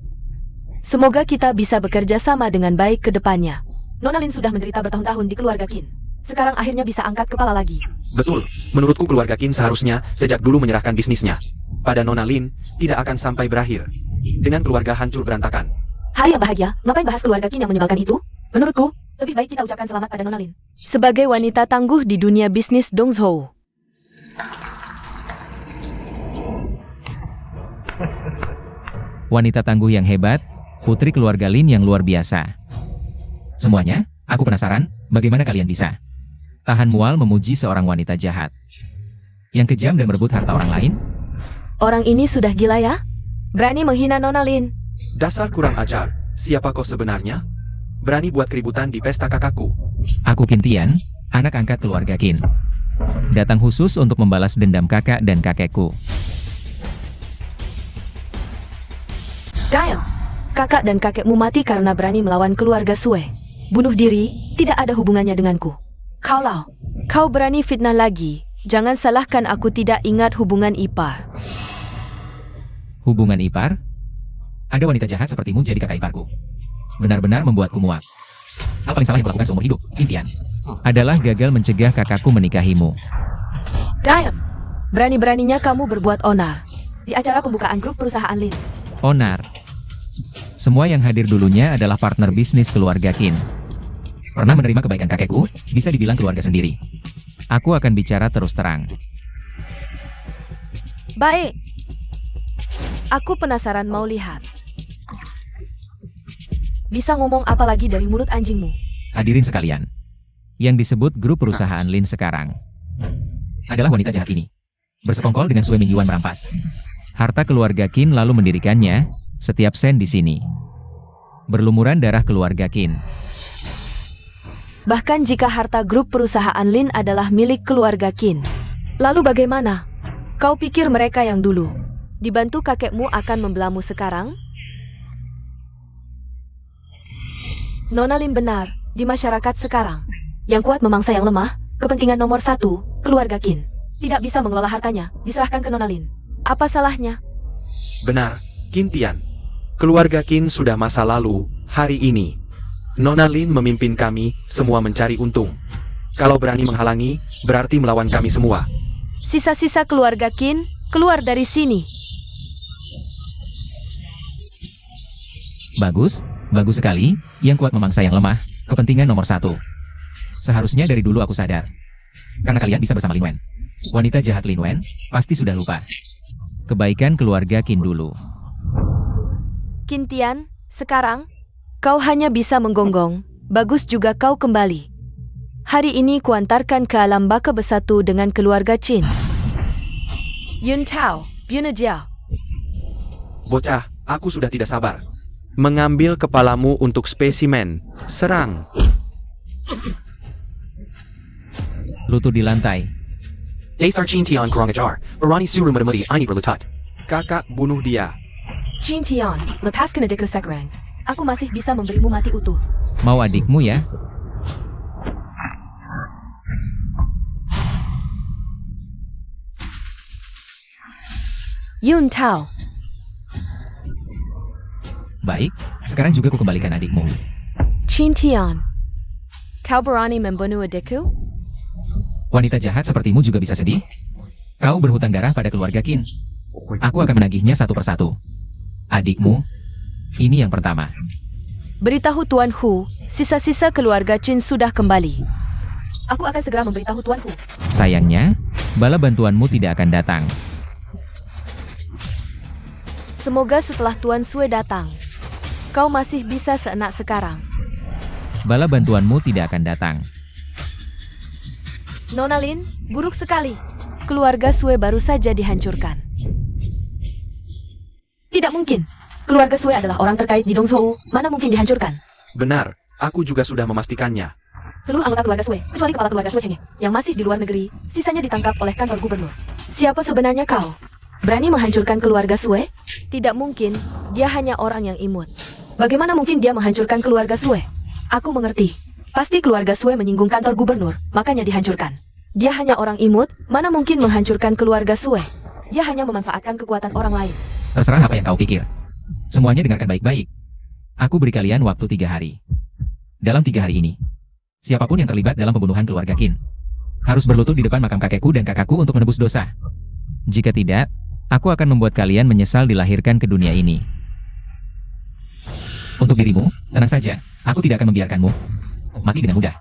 Semoga kita bisa bekerja sama dengan baik ke depannya. Nona Lin sudah menderita bertahun-tahun di keluarga Qin. Sekarang akhirnya bisa angkat kepala lagi. Betul, menurutku keluarga Qin seharusnya sejak dulu menyerahkan bisnisnya pada Nona Lin, tidak akan sampai berakhir dengan keluarga hancur berantakan. Hari yang bahagia, ngapain bahas keluarga Qin yang menyebalkan itu? Menurutku, lebih baik kita ucapkan selamat pada Nona Lin. Sebagai wanita tangguh di dunia bisnis Dongzhou. Wanita tangguh yang hebat, putri keluarga Lin yang luar biasa. Semuanya, aku penasaran, Bagaimana kalian bisa tahan mual memuji seorang wanita jahat yang kejam dan merebut harta orang lain? Orang ini sudah gila ya? Berani menghina Nona Lin. Dasar kurang ajar, siapa kau sebenarnya? Berani buat keributan di pesta kakakku. Aku Qin Tian, anak angkat keluarga Qin. Datang khusus untuk membalas dendam kakak dan kakekku. Damn! Kakak dan kakekmu mati karena berani melawan keluarga Sue. Bunuh diri, tidak ada hubungannya denganku. Kalau kau berani fitnah lagi, jangan salahkan aku tidak ingat hubungan ipar. Hubungan ipar? Ada wanita jahat sepertimu jadi kakak iparku. Benar-benar membuatku muak. Hal paling salah yang kulakukan seumur hidup, Qin Tian, adalah gagal mencegah kakakku menikahimu. Damn! Berani-beraninya kamu berbuat onar di acara pembukaan grup perusahaan Lin. Onar. Semua yang hadir dulunya adalah partner bisnis keluarga Qin. Pernah menerima kebaikan kakekku, bisa dibilang keluarga sendiri. Aku akan bicara terus terang. Baik. Aku penasaran mau lihat. Bisa ngomong apa lagi dari mulut anjingmu? Hadirin sekalian, yang disebut grup perusahaan Lin sekarang adalah wanita jahat ini. Bersekongkol dengan Sue Mingyuan merampas harta keluarga Qin lalu mendirikannya, setiap sen di sini berlumuran darah keluarga Qin. Bahkan jika harta grup perusahaan Lin adalah milik keluarga Qin. Lalu bagaimana? Kau pikir mereka yang dulu dibantu kakekmu akan membelamu sekarang? Nona Lin benar, di masyarakat sekarang, yang kuat memangsa yang lemah, kepentingan nomor 1, keluarga Qin. Tidak bisa mengelola hartanya, diserahkan ke Nona Lin. Apa salahnya? Benar, Qin Tian. Keluarga Qin sudah masa lalu, hari ini. Nona Lin memimpin kami, semua mencari untung. Kalau berani menghalangi, berarti melawan kami semua. Sisa-sisa keluarga Qin, keluar dari sini. Bagus, bagus sekali, yang kuat memangsa yang lemah, kepentingan nomor 1. Seharusnya dari dulu aku sadar. Karena kalian bisa bersama Lin Wen. Wanita jahat Lin Wen, pasti sudah lupa kebaikan keluarga Qin dulu. Qin Tian, sekarang, kau hanya bisa menggonggong, bagus juga kau kembali. Hari ini kuantarkan ke alam baka bersatu dengan keluarga Qin. Yun Tao, Yun Jiao. Bocah, aku sudah tidak sabar. Mengambil kepalamu untuk spesimen. Serang. Lutut di lantai. Dasar Qin Tian kurang ajar, berani suruh menemui ini berlutut. Kakak bunuh dia. Qin Tian, lepaskan adikku sekarang. Aku masih bisa memberimu mati utuh. Mau adikmu ya? Yun Tao. Baik, sekarang juga kukembalikan adikmu. Qin Tian, kau berani membunuh adikku? Wanita jahat sepertimu juga bisa sedih? Kau berhutang darah pada keluarga Qin. Aku akan menagihnya satu persatu. Adikmu, ini yang pertama. Beritahu Tuan Hu, sisa-sisa keluarga Qin sudah kembali. Aku akan segera memberitahu Tuan Hu. Sayangnya, bala bantuanmu tidak akan datang. Semoga setelah Tuan Sue datang, kau masih bisa seenak sekarang. Bala bantuanmu tidak akan datang. Nona Lin, buruk sekali. Keluarga Sue baru saja dihancurkan. Tidak mungkin. Keluarga Sue adalah orang terkait di Dongzhou. Mana mungkin dihancurkan? Benar, aku juga sudah memastikannya. Seluruh anggota keluarga Sue, kecuali kepala keluarga Sue yang masih di luar negeri, sisanya ditangkap oleh kantor gubernur. Siapa sebenarnya kau? Berani menghancurkan keluarga Sue? Tidak mungkin, dia hanya orang yang imut. Bagaimana mungkin dia menghancurkan keluarga Sue? Aku mengerti. Pasti keluarga Sue menyinggung kantor gubernur, makanya dihancurkan. Dia hanya orang imut, mana mungkin menghancurkan keluarga Sue? Dia hanya memanfaatkan kekuatan orang lain. Terserah apa yang kau pikir. Semuanya dengarkan baik-baik. Aku beri kalian waktu 3 hari. Dalam 3 hari ini, siapapun yang terlibat dalam pembunuhan keluarga Qin harus berlutut di depan makam kakekku dan kakakku untuk menebus dosa. Jika tidak, aku akan membuat kalian menyesal dilahirkan ke dunia ini. Untuk dirimu, tenang saja, aku tidak akan membiarkanmu mati dengan mudah.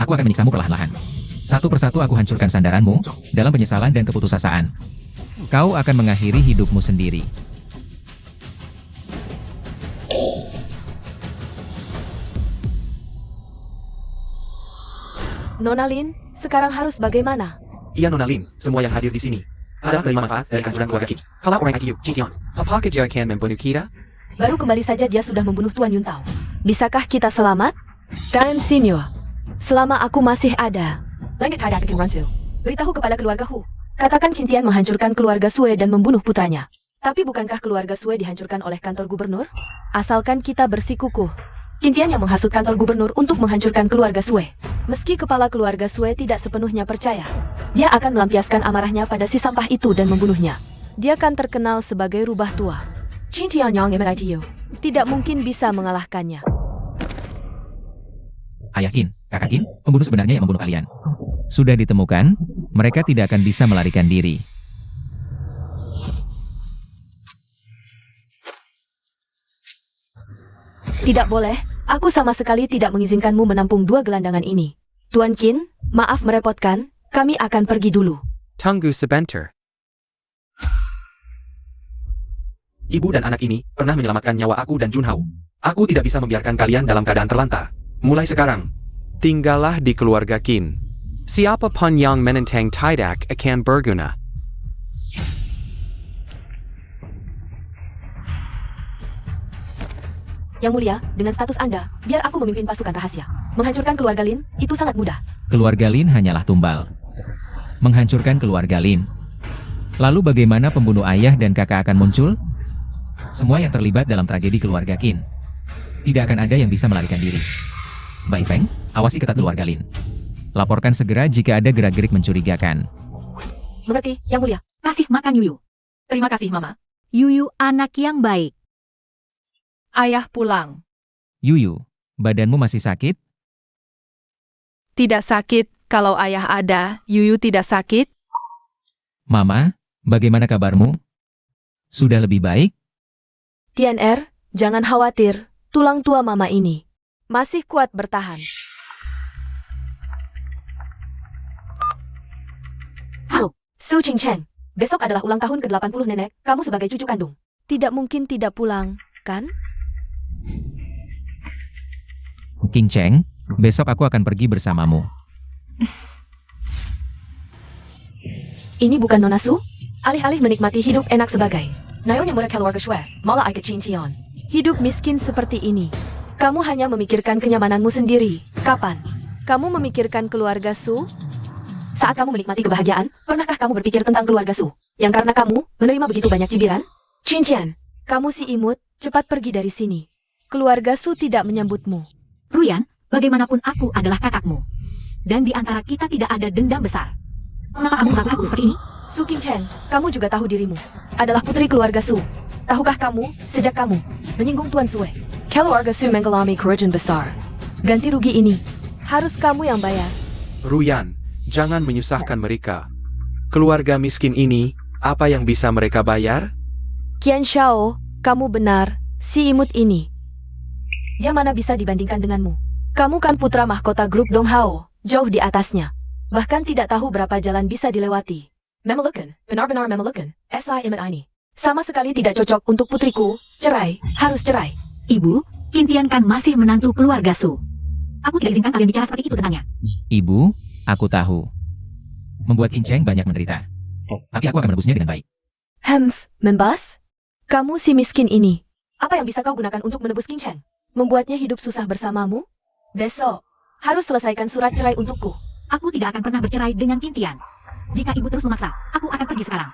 Aku akan menyiksamu perlahan-lahan. Satu persatu aku hancurkan sandaranmu, dalam penyesalan dan keputusasaan. Kau akan mengakhiri hidupmu sendiri. Nona Lin, sekarang harus bagaimana? Iya Nona Lin, semua yang hadir di sini adalah penerima manfaat dari kehancuran keluarga Kim. Kalau orang ITU, Jintian, apakah dia akan membunuh kita? Baru kembali saja dia sudah membunuh Tuan Yuntao. Bisakah kita selamat? Dan Senior, selama aku masih ada, langit tidak akan rancu. Beritahu kepada keluarga Hu. Katakan Kintian menghancurkan keluarga Sue dan membunuh putranya. Tapi bukankah keluarga Sue dihancurkan oleh kantor gubernur? Asalkan kita bersikukuh. Kintian yang menghasut kantor gubernur untuk menghancurkan keluarga Sue. Meski kepala keluarga Sue tidak sepenuhnya percaya, dia akan melampiaskan amarahnya pada si sampah itu dan membunuhnya. Dia akan terkenal sebagai rubah tua. Qingtian yang MITU tidak mungkin bisa mengalahkannya. Ayah Qin, kakak Qin, pembunuh sebenarnya yang membunuh kalian. Sudah ditemukan, mereka tidak akan bisa melarikan diri. Tidak boleh, aku sama sekali tidak mengizinkanmu menampung dua gelandangan ini. Tuan Qin, maaf merepotkan, kami akan pergi dulu. Tunggu sebentar. Ibu dan anak ini pernah menyelamatkan nyawa aku dan Junhao. Aku tidak bisa membiarkan kalian dalam keadaan terlantar. Mulai sekarang, Tinggallah di keluarga Qin. Siapapun yang menentang tidak akan berguna. Yang mulia, dengan status Anda, biar aku memimpin pasukan rahasia. Menghancurkan keluarga Lin, itu sangat mudah. Keluarga Lin hanyalah tumbal. Menghancurkan keluarga Lin. Lalu bagaimana pembunuh ayah dan kakak akan muncul? Semua yang terlibat dalam tragedi keluarga Qin. Tidak akan ada yang bisa melarikan diri. Bai Feng, awasi ketat keluarga Lin. Laporkan segera jika ada gerak-gerik mencurigakan. Mengerti, Yang mulia. Kasih makan Yuyu. Terima kasih, Mama. Yuyu anak yang baik. Ayah pulang. Yuyu, badanmu masih sakit? Tidak sakit, kalau ayah ada, Yuyu tidak sakit. Mama, bagaimana kabarmu? Sudah lebih baik? Tian jangan khawatir, tulang tua Mama ini masih kuat bertahan. Halo, Su Qingchen. Besok adalah ulang tahun ke-80 nenek, kamu sebagai cucu kandung. Tidak mungkin tidak pulang, kan? King Cheng, besok aku akan pergi bersamamu. Ini bukan Nona Su? Alih-alih menikmati hidup enak sebagai Nayonya muda keluarga Shue, malah ikut Qingtian. Hidup miskin seperti ini. Kamu hanya memikirkan kenyamananmu sendiri. Kapan? Kamu memikirkan keluarga Su? Saat kamu menikmati kebahagiaan, pernahkah kamu berpikir tentang keluarga Su? Yang karena kamu menerima begitu banyak cibiran? Qingtian, kamu si imut, cepat pergi dari sini. Keluarga Su tidak menyambutmu. Ruyan, bagaimanapun aku adalah kakakmu. Dan di antara kita tidak ada dendam besar. Mengapa kamu melakukan aku seperti ini? Su Qingchen, kamu juga tahu dirimu. Adalah putri keluarga Su. Tahukah kamu, sejak kamu menyinggung Tuan Sue, keluarga Su mengalami kerugian besar. Ganti rugi ini, harus kamu yang bayar. Ruyan, jangan menyusahkan mereka. Keluarga miskin ini, apa yang bisa mereka bayar? Qian Shao, kamu benar, si imut ini. Dia mana bisa dibandingkan denganmu? Kamu kan putra mahkota grup Dong Hao, jauh di atasnya. Bahkan tidak tahu berapa jalan bisa dilewati. Memelukan, benar-benar memelukan, S.I. Imet ini. Sama sekali tidak cocok untuk putriku, cerai, harus cerai. Ibu, Qintian kan masih menantu keluarga Su. Aku tidak izinkan kalian bicara seperti itu tentangnya. Ibu, aku tahu. Membuat King Cheng banyak menderita. Tapi aku akan menebusnya dengan baik. Membas? Kamu si miskin ini. Apa yang bisa kau gunakan untuk menebus King Cheng? Membuatnya hidup susah bersamamu? Besok, harus selesaikan surat cerai untukku. Aku tidak akan pernah bercerai dengan Qintian. Jika ibu terus memaksa, aku akan pergi sekarang.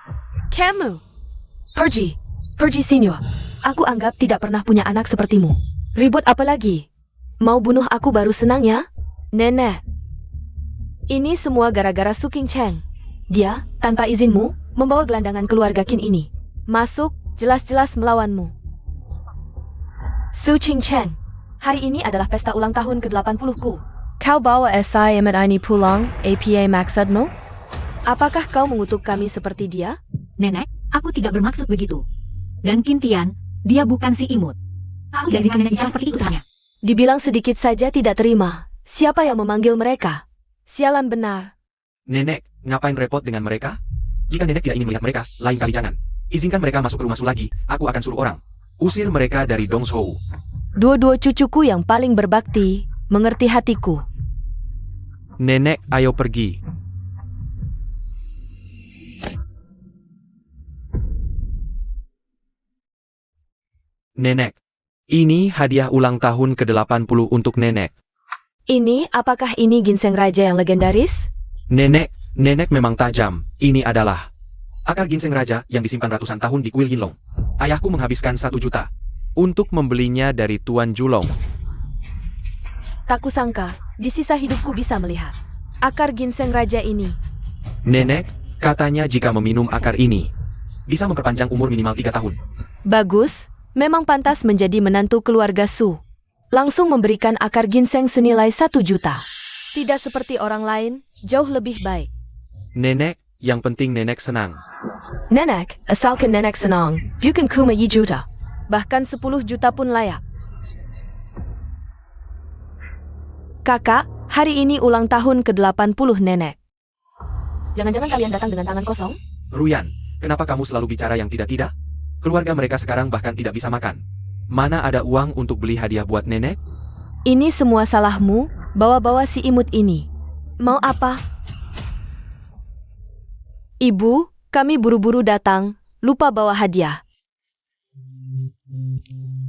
Kamu. Pergi senior. Aku anggap tidak pernah punya anak sepertimu. Ribut apa lagi? Mau bunuh aku baru senang ya? Nenek. Ini semua gara-gara Su Qingchen. Dia, tanpa izinmu, membawa gelandangan keluarga Qin ini. Masuk, jelas-jelas melawanmu. Su Qingchen, hari ini adalah pesta ulang tahun ke-80ku. Kau bawa SI Emet ini pulang, APA maksudmu? Apakah kau mengutuk kami seperti dia? Nenek, aku tidak bermaksud begitu. Dan Qintian, dia bukan si imut. Aku tidak izinkan nenek bicara seperti itu tanya. Dibilang sedikit saja tidak terima. Siapa yang memanggil mereka? Sialan benar. Nenek, ngapain repot dengan mereka? Jika nenek tidak ingin melihat mereka, lain kali jangan. Izinkan mereka masuk ke rumah Su lagi, aku akan suruh orang. Usir mereka dari Dongzhou. Dua-dua cucuku yang paling berbakti, mengerti hatiku. Nenek, ayo pergi. Nenek, ini hadiah ulang tahun ke-80 untuk nenek. Ini, apakah ini ginseng raja yang legendaris? Nenek memang tajam. Ini adalah akar ginseng raja yang disimpan ratusan tahun di kuil Yinlong. Ayahku menghabiskan 1 juta untuk membelinya dari Tuan Julong. Tak kusangka, di sisa hidupku bisa melihat akar ginseng raja ini. Nenek, katanya jika meminum akar ini, bisa memperpanjang umur minimal 3 tahun. Bagus, memang pantas menjadi menantu keluarga Su. Langsung memberikan akar ginseng senilai 1 juta. Tidak seperti orang lain, jauh lebih baik. Nenek, yang penting nenek senang. Nenek, asalkan nenek senang, bukan cuma 1 juta. Bahkan 10 juta pun layak. Kakak, hari ini ulang tahun ke-80 nenek. Jangan-jangan kalian datang dengan tangan kosong? Ruyan, kenapa kamu selalu bicara yang tidak-tidak? Keluarga mereka sekarang bahkan tidak bisa makan. Mana ada uang untuk beli hadiah buat nenek? Ini semua salahmu, bawa-bawa si imut ini. Mau apa? Ibu, kami buru-buru datang, lupa bawa hadiah.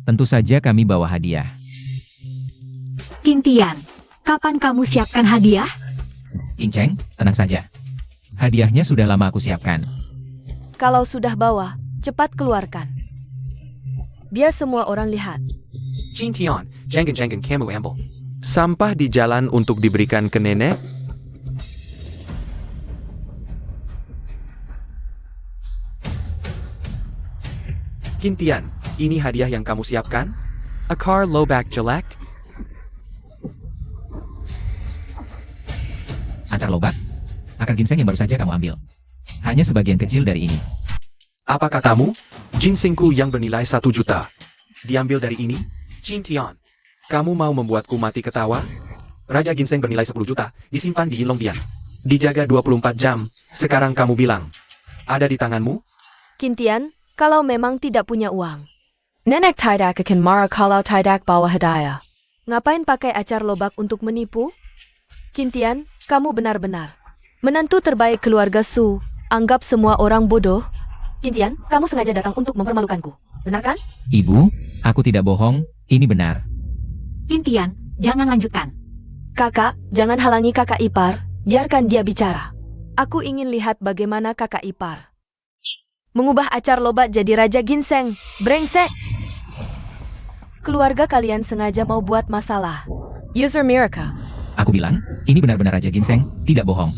Tentu saja kami bawa hadiah. Kintian, kapan kamu siapkan hadiah? Inceng, tenang saja. Hadiahnya sudah lama aku siapkan. Kalau sudah bawa, cepat keluarkan. Biar semua orang lihat. Jintian, jangan kamu ambil. Sampah di jalan untuk diberikan ke nenek? Kintian, ini hadiah yang kamu siapkan? Akar lobak jelek? Acar lobak, akar ginseng yang baru saja kamu ambil. Hanya sebagian kecil dari ini. Apa katamu? Ginsengku yang bernilai 1 juta. Diambil dari ini? Jintian, kamu mau membuatku mati ketawa? Raja ginseng bernilai 10 juta, disimpan di Yinlong Bian. Dijaga 24 jam, sekarang kamu bilang. Ada di tanganmu? Kintian, kalau memang tidak punya uang. Nenek tidak akan marah kalau tidak bawa hadiah. Ngapain pakai acar lobak untuk menipu? Kintian, kamu benar-benar menantu terbaik keluarga Su. Anggap semua orang bodoh. Kintian, kamu sengaja datang untuk mempermalukanku. Benar kan? Ibu, aku tidak bohong, ini benar. Kintian, jangan lanjutkan. Kakak, jangan halangi kakak ipar. Biarkan dia bicara. Aku ingin lihat bagaimana kakak ipar mengubah acar lobak jadi raja ginseng. Brengsek! Keluarga kalian sengaja mau buat masalah. User Miraka. Aku bilang, ini benar-benar Raja Ginseng, tidak bohong.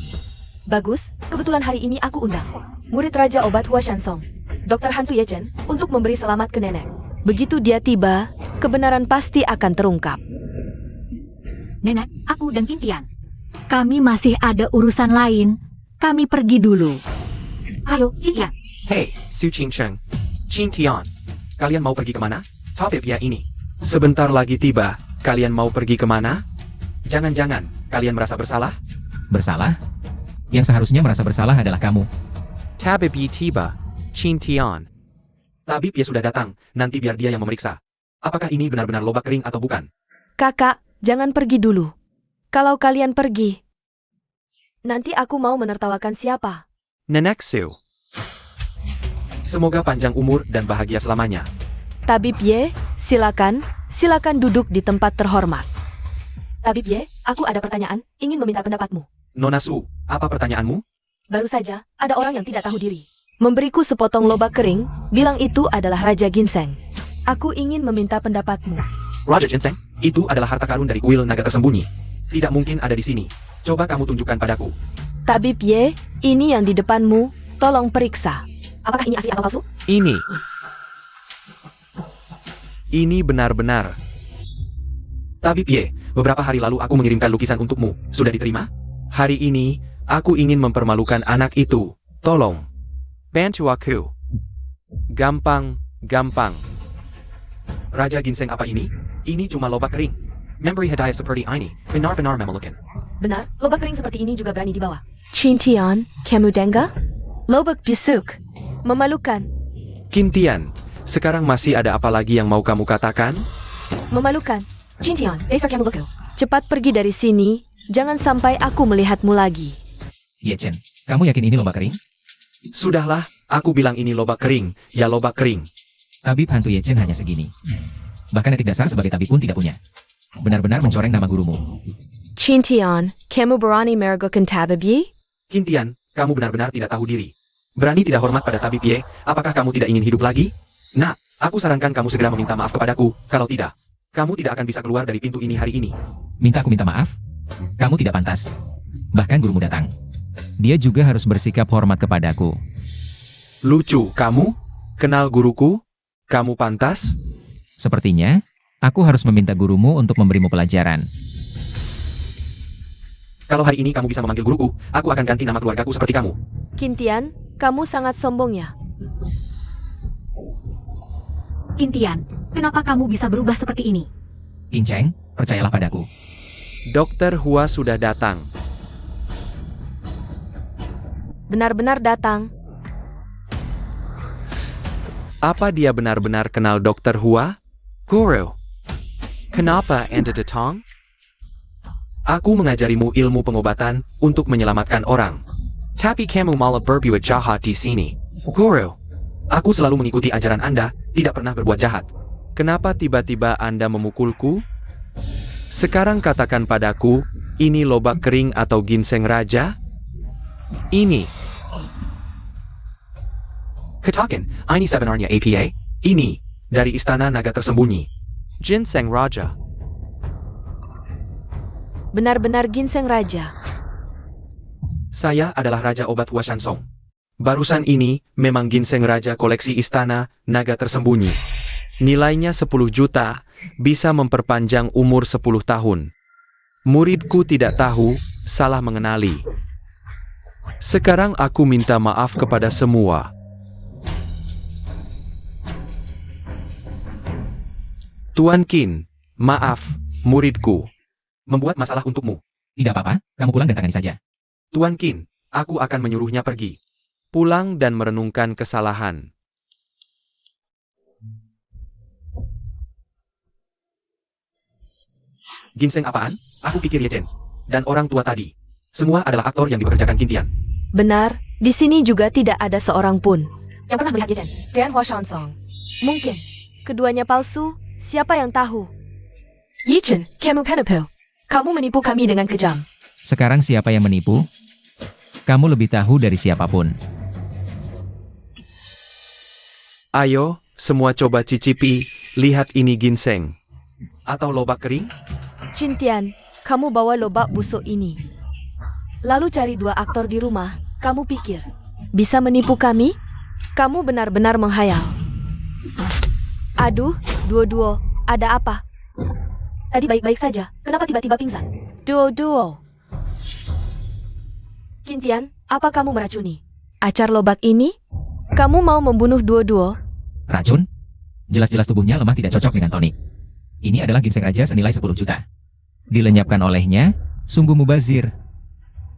Bagus, kebetulan hari ini aku undang murid Raja Obat Hua Shansong, Dr. Hantu Yechen, untuk memberi selamat ke nenek. Begitu dia tiba, kebenaran pasti akan terungkap. Nenek, aku dan Kintian. Kami masih ada urusan lain. Kami pergi dulu. Ayo, Kintian. Hei, Su Qingcheng. Jintian, kalian mau pergi kemana? Topik ya ini. Sebentar lagi tiba, kalian mau pergi kemana? Jangan-jangan, kalian merasa bersalah? Bersalah? Yang seharusnya merasa bersalah adalah kamu. Tabib yi tiba, Jintian. Tabib ya sudah datang, nanti biar dia yang memeriksa. Apakah ini benar-benar lobak kering atau bukan? Kakak, jangan pergi dulu. Kalau kalian pergi, nanti aku mau menertawakan siapa. Nenek Su. Semoga panjang umur dan bahagia selamanya. Tabib Ye, silakan duduk di tempat terhormat. Tabib Ye, aku ada pertanyaan, ingin meminta pendapatmu. Nona Su, apa pertanyaanmu? Baru saja, ada orang yang tidak tahu diri. Memberiku sepotong lobak kering, bilang itu adalah Raja Ginseng. Aku ingin meminta pendapatmu. Raja Ginseng, itu adalah harta karun dari kuil naga tersembunyi. Tidak mungkin ada di sini. Coba kamu tunjukkan padaku. Tabib Ye, ini yang di depanmu, tolong periksa. Apakah ini asli atau palsu? Ini benar-benar. Tabib Ye, beberapa hari lalu aku mengirimkan lukisan untukmu. Sudah diterima? Hari ini, aku ingin mempermalukan anak itu. Tolong. Bantu aku. Gampang. Raja Ginseng apa ini? Ini cuma lobak kering. Memberi hadiah seperti ini, benar-benar memalukan. Benar, lobak kering seperti ini juga berani dibawa. Cintian, kamu dengar? Lobak busuk. Memalukan. Kintian, sekarang masih ada apa lagi yang mau kamu katakan? Memalukan. Cintian, dasar kamu loco. Cepat pergi dari sini, Jangan sampai aku melihatmu lagi. Ye Chen, kamu yakin ini lobak kering? Sudahlah, aku bilang ini lobak kering, ya lobak kering. Tabib hantu Ye Chen hanya segini. Bahkan etik dasar sebagai tabib pun tidak punya. Benar-benar mencoreng nama gurumu. Qintian, kamu berani meragukan tabib Yi? Qintian, kamu benar-benar tidak tahu diri. Berani tidak hormat pada tabib Ye, apakah kamu tidak ingin hidup lagi? Nah, aku sarankan kamu segera meminta maaf kepadaku, kalau tidak, kamu tidak akan bisa keluar dari pintu ini hari ini. Minta aku minta maaf? Kamu tidak pantas. Bahkan gurumu datang. Dia juga harus bersikap hormat kepadaku. Lucu, kamu? Kenal guruku? Kamu pantas? Sepertinya, aku harus meminta gurumu untuk memberimu pelajaran. Kalau hari ini kamu bisa memanggil guruku, aku akan ganti nama keluargaku seperti kamu. Qintian, kamu sangat sombong ya. Qintian, kenapa kamu bisa berubah seperti ini? Qin Cheng, percayalah padaku. Dokter Hua sudah datang. Benar-benar datang. Apa dia benar-benar kenal Dokter Hua? Guru, kenapa Anda datang? Aku mengajarimu ilmu pengobatan untuk menyelamatkan orang. Tapi kamu malah berbuat jahat di sini. Guru, aku selalu mengikuti ajaran Anda, tidak pernah berbuat jahat. Kenapa tiba-tiba Anda memukulku? Sekarang katakan padaku, ini lobak kering atau ginseng raja? Ini. Katakan, ini sebenarnya APA? Ini, dari Istana Naga Tersembunyi. Ginseng raja. Benar-benar ginseng raja. Saya adalah Raja Obat Hua Shansong. Barusan ini memang ginseng raja koleksi Istana Naga Tersembunyi. Nilainya 10 juta, bisa memperpanjang umur 10 tahun. Muridku tidak tahu, salah mengenali. Sekarang aku minta maaf kepada semua. Tuan Qin, maaf, muridku. Membuat masalah untukmu. Tidak apa-apa, kamu pulang dan tangani saja. Tuan Qin, aku akan menyuruhnya pergi. Pulang dan merenungkan kesalahan. Ginseng apaan? Aku pikir Ye Chen. Dan orang tua tadi. Semua adalah aktor yang dipekerjakan Qintian. Benar, di sini juga tidak ada seorang pun yang pernah melihat Ye Chen dan Hua Shansong. Mungkin keduanya palsu, siapa yang tahu? Ye Chen, kamu penipu. Kamu menipu kami dengan kejam. Sekarang siapa yang menipu? Kamu lebih tahu dari siapapun. Ayo, semua coba cicipi, lihat ini ginseng. Atau lobak kering? Qintian, kamu bawa lobak busuk ini. Lalu cari 2 aktor di rumah, kamu pikir bisa menipu kami? Kamu benar-benar menghayal. Aduh, duo-duo, ada apa? Tadi baik-baik saja, kenapa tiba-tiba pingsan? Duo-duo. Qintian, apa kamu meracuni acar lobak ini? Kamu mau membunuh duo-duo? Racun? Jelas-jelas tubuhnya lemah tidak cocok dengan tonik. Ini adalah ginseng raja senilai 10 juta. Dilenyapkan olehnya, sungguh mubazir.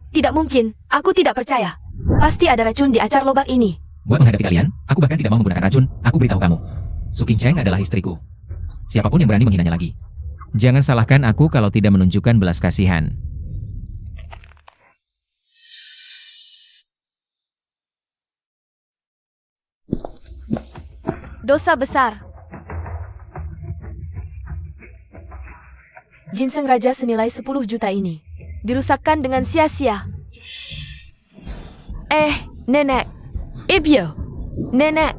Tidak mungkin, aku tidak percaya. Pasti ada racun di acar lobak ini. Buat menghadapi kalian, aku bahkan tidak mau menggunakan racun, aku beritahu kamu. Su Qin Cheng adalah istriku. Siapapun yang berani menghinanya lagi. Jangan salahkan aku kalau tidak menunjukkan belas kasihan. Dosa besar. Ginseng raja senilai 10 juta ini dirusakkan dengan sia-sia. Nenek. Ibu. Nenek.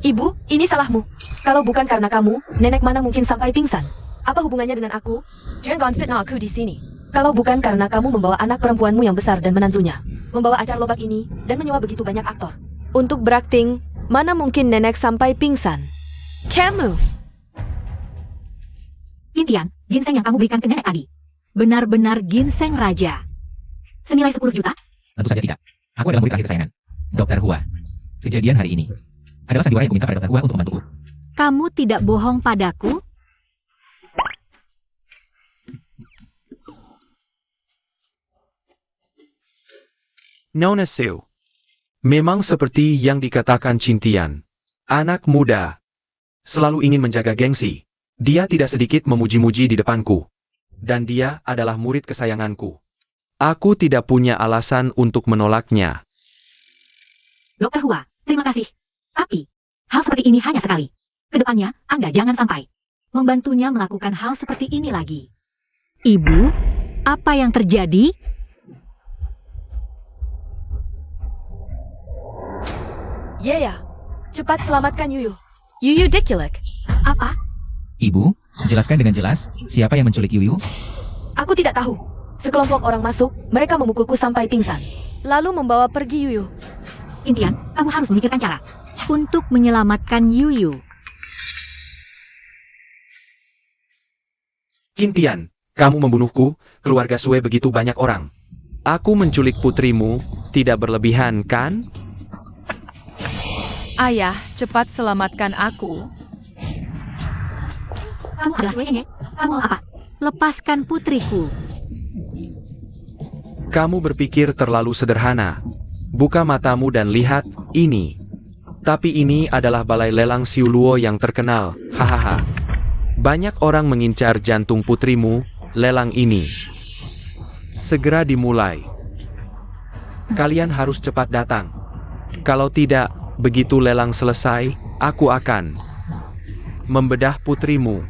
Ibu, ini salahmu. Kalau bukan karena kamu, nenek mana mungkin sampai pingsan? Apa hubungannya dengan aku? Jangan fitnah aku di sini. Kalau bukan karena kamu membawa anak perempuanmu yang besar dan menantunya, membawa acar lobak ini, dan menyewa begitu banyak aktor untuk berakting, mana mungkin nenek sampai pingsan? Kamu. Qintian, ginseng yang kamu berikan ke nenek tadi. Benar-benar ginseng raja. Senilai 10 juta? Tentu saja tidak. Aku adalah murid terakhir kesayangan. Dr. Hua. Kejadian hari ini adalah sandiwara yang kuminta pada Dr. Hua untuk membantuku. Kamu tidak bohong padaku? Nona Su. Memang seperti yang dikatakan Qintian. Anak muda. Selalu ingin menjaga gengsi. Dia tidak sedikit memuji-muji di depanku. dan dia adalah murid kesayanganku. Aku tidak punya alasan untuk menolaknya. Dokter Hua, terima kasih. Tapi, hal seperti ini hanya sekali. Kedepannya, Anda jangan sampai membantunya melakukan hal seperti ini lagi. Ibu, apa yang terjadi? Yeya, cepat selamatkan Yuyu. Yuyu diculik. Apa? Ibu, jelaskan dengan jelas, siapa yang menculik Yuyu? Aku tidak tahu. Sekelompok orang masuk, mereka memukulku sampai pingsan. Lalu membawa pergi Yuyu. Intian, kamu harus memikirkan cara untuk menyelamatkan Yuyu. Qintian, kamu membunuhku, keluarga Sue begitu banyak orang. Aku menculik putrimu, tidak berlebihan kan? Ayah, cepat selamatkan aku. Kamu adalah Suenya. Kamu mau apa? Lepaskan putriku. Kamu berpikir terlalu sederhana. Buka matamu dan lihat, ini. Tapi ini adalah balai lelang Siuluo yang terkenal, hahaha. Banyak orang mengincar jantung putrimu, lelang ini. Segera dimulai. Kalian harus cepat datang. Kalau tidak, begitu lelang selesai, aku akan membedah putrimu.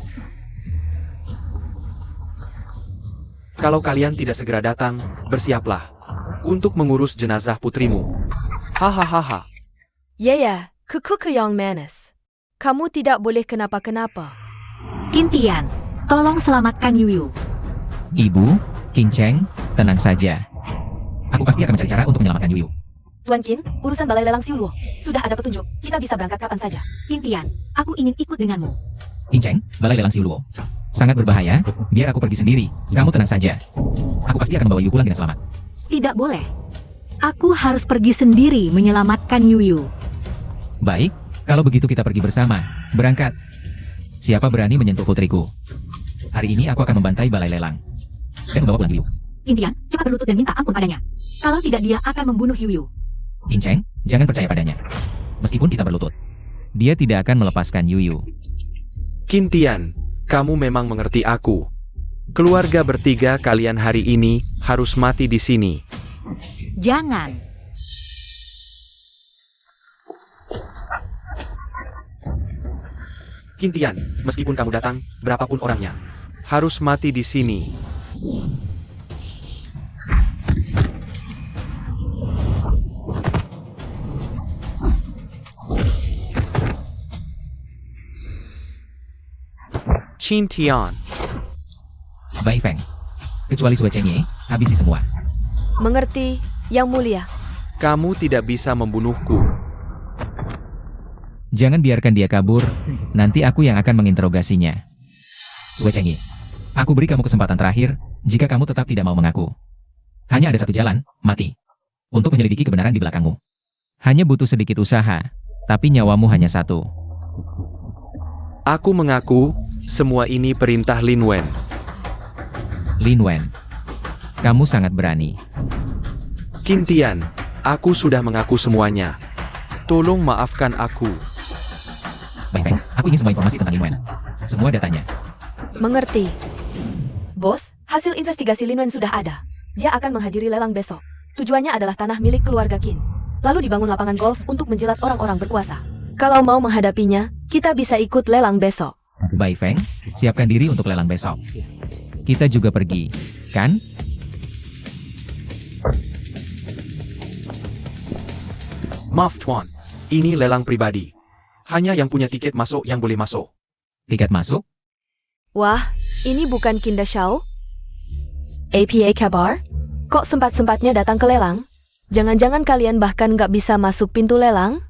Kalau kalian tidak segera datang, bersiaplah untuk mengurus jenazah putrimu. Hahaha. Yeya, kekukeyong manis. Kamu tidak boleh kenapa-kenapa. Qintian, tolong selamatkan Yuyu. Ibu, King Cheng, tenang saja. Aku pasti akan mencari cara untuk menyelamatkan Yuyu. Tuan Qin, urusan balai lelang Siuluo. Sudah ada petunjuk, kita bisa berangkat kapan saja. Qintian, aku ingin ikut denganmu. King Cheng, balai lelang Siuluo. Sangat berbahaya, biar aku pergi sendiri. Kamu tenang saja. Aku pasti akan membawa Yuyu pulang dengan selamat. Tidak boleh. Aku harus pergi sendiri menyelamatkan Yuyu. Baik, kalau begitu kita pergi bersama. Berangkat. Siapa berani menyentuh putriku? Hari ini aku akan membantai balai lelang. Dan membawa pulang Yuyu. Qintian, cepat berlutut dan minta ampun padanya. Kalau tidak dia akan membunuh Yuyu. King Cheng, jangan percaya padanya. Meskipun kita berlutut, dia tidak akan melepaskan Yuyu. Qintian, kamu memang mengerti aku. Keluarga bertiga kalian hari ini harus mati di sini. Jangan. Qintian, meskipun kamu datang, berapapun orangnya, harus mati di sini. Qintian. Bai Feng. Kecuali Sue Chengye, habisi semua. Mengerti, Yang Mulia. Kamu tidak bisa membunuhku. Jangan biarkan dia kabur, nanti aku yang akan menginterogasinya. Sue Chengye, aku beri kamu kesempatan terakhir, jika kamu tetap tidak mau mengaku. Hanya ada satu jalan, mati. Untuk menyelidiki kebenaran di belakangmu. Hanya butuh sedikit usaha, tapi nyawamu hanya satu. Aku mengaku, semua ini perintah Lin Wen. Lin Wen, kamu sangat berani. Qintian, aku sudah mengaku semuanya. Tolong maafkan aku. Bai Feng, aku ingin semua informasi tentang Lin Wen. Semua datanya. Mengerti. Bos, hasil investigasi Lin Wen sudah ada. Dia akan menghadiri lelang besok. Tujuannya adalah tanah milik keluarga Qin. Lalu dibangun lapangan golf untuk menjelat orang-orang berkuasa. Kalau mau menghadapinya, kita bisa ikut lelang besok. Bai Feng, siapkan diri untuk lelang besok. Kita juga pergi, kan? Maaf Tuan, ini lelang pribadi. Hanya yang punya tiket masuk yang boleh masuk. Tiket masuk? Wah, ini bukan Kinda Shao? APA Kabar? Kok sempat-sempatnya datang ke lelang? Jangan-jangan kalian bahkan nggak bisa masuk pintu lelang?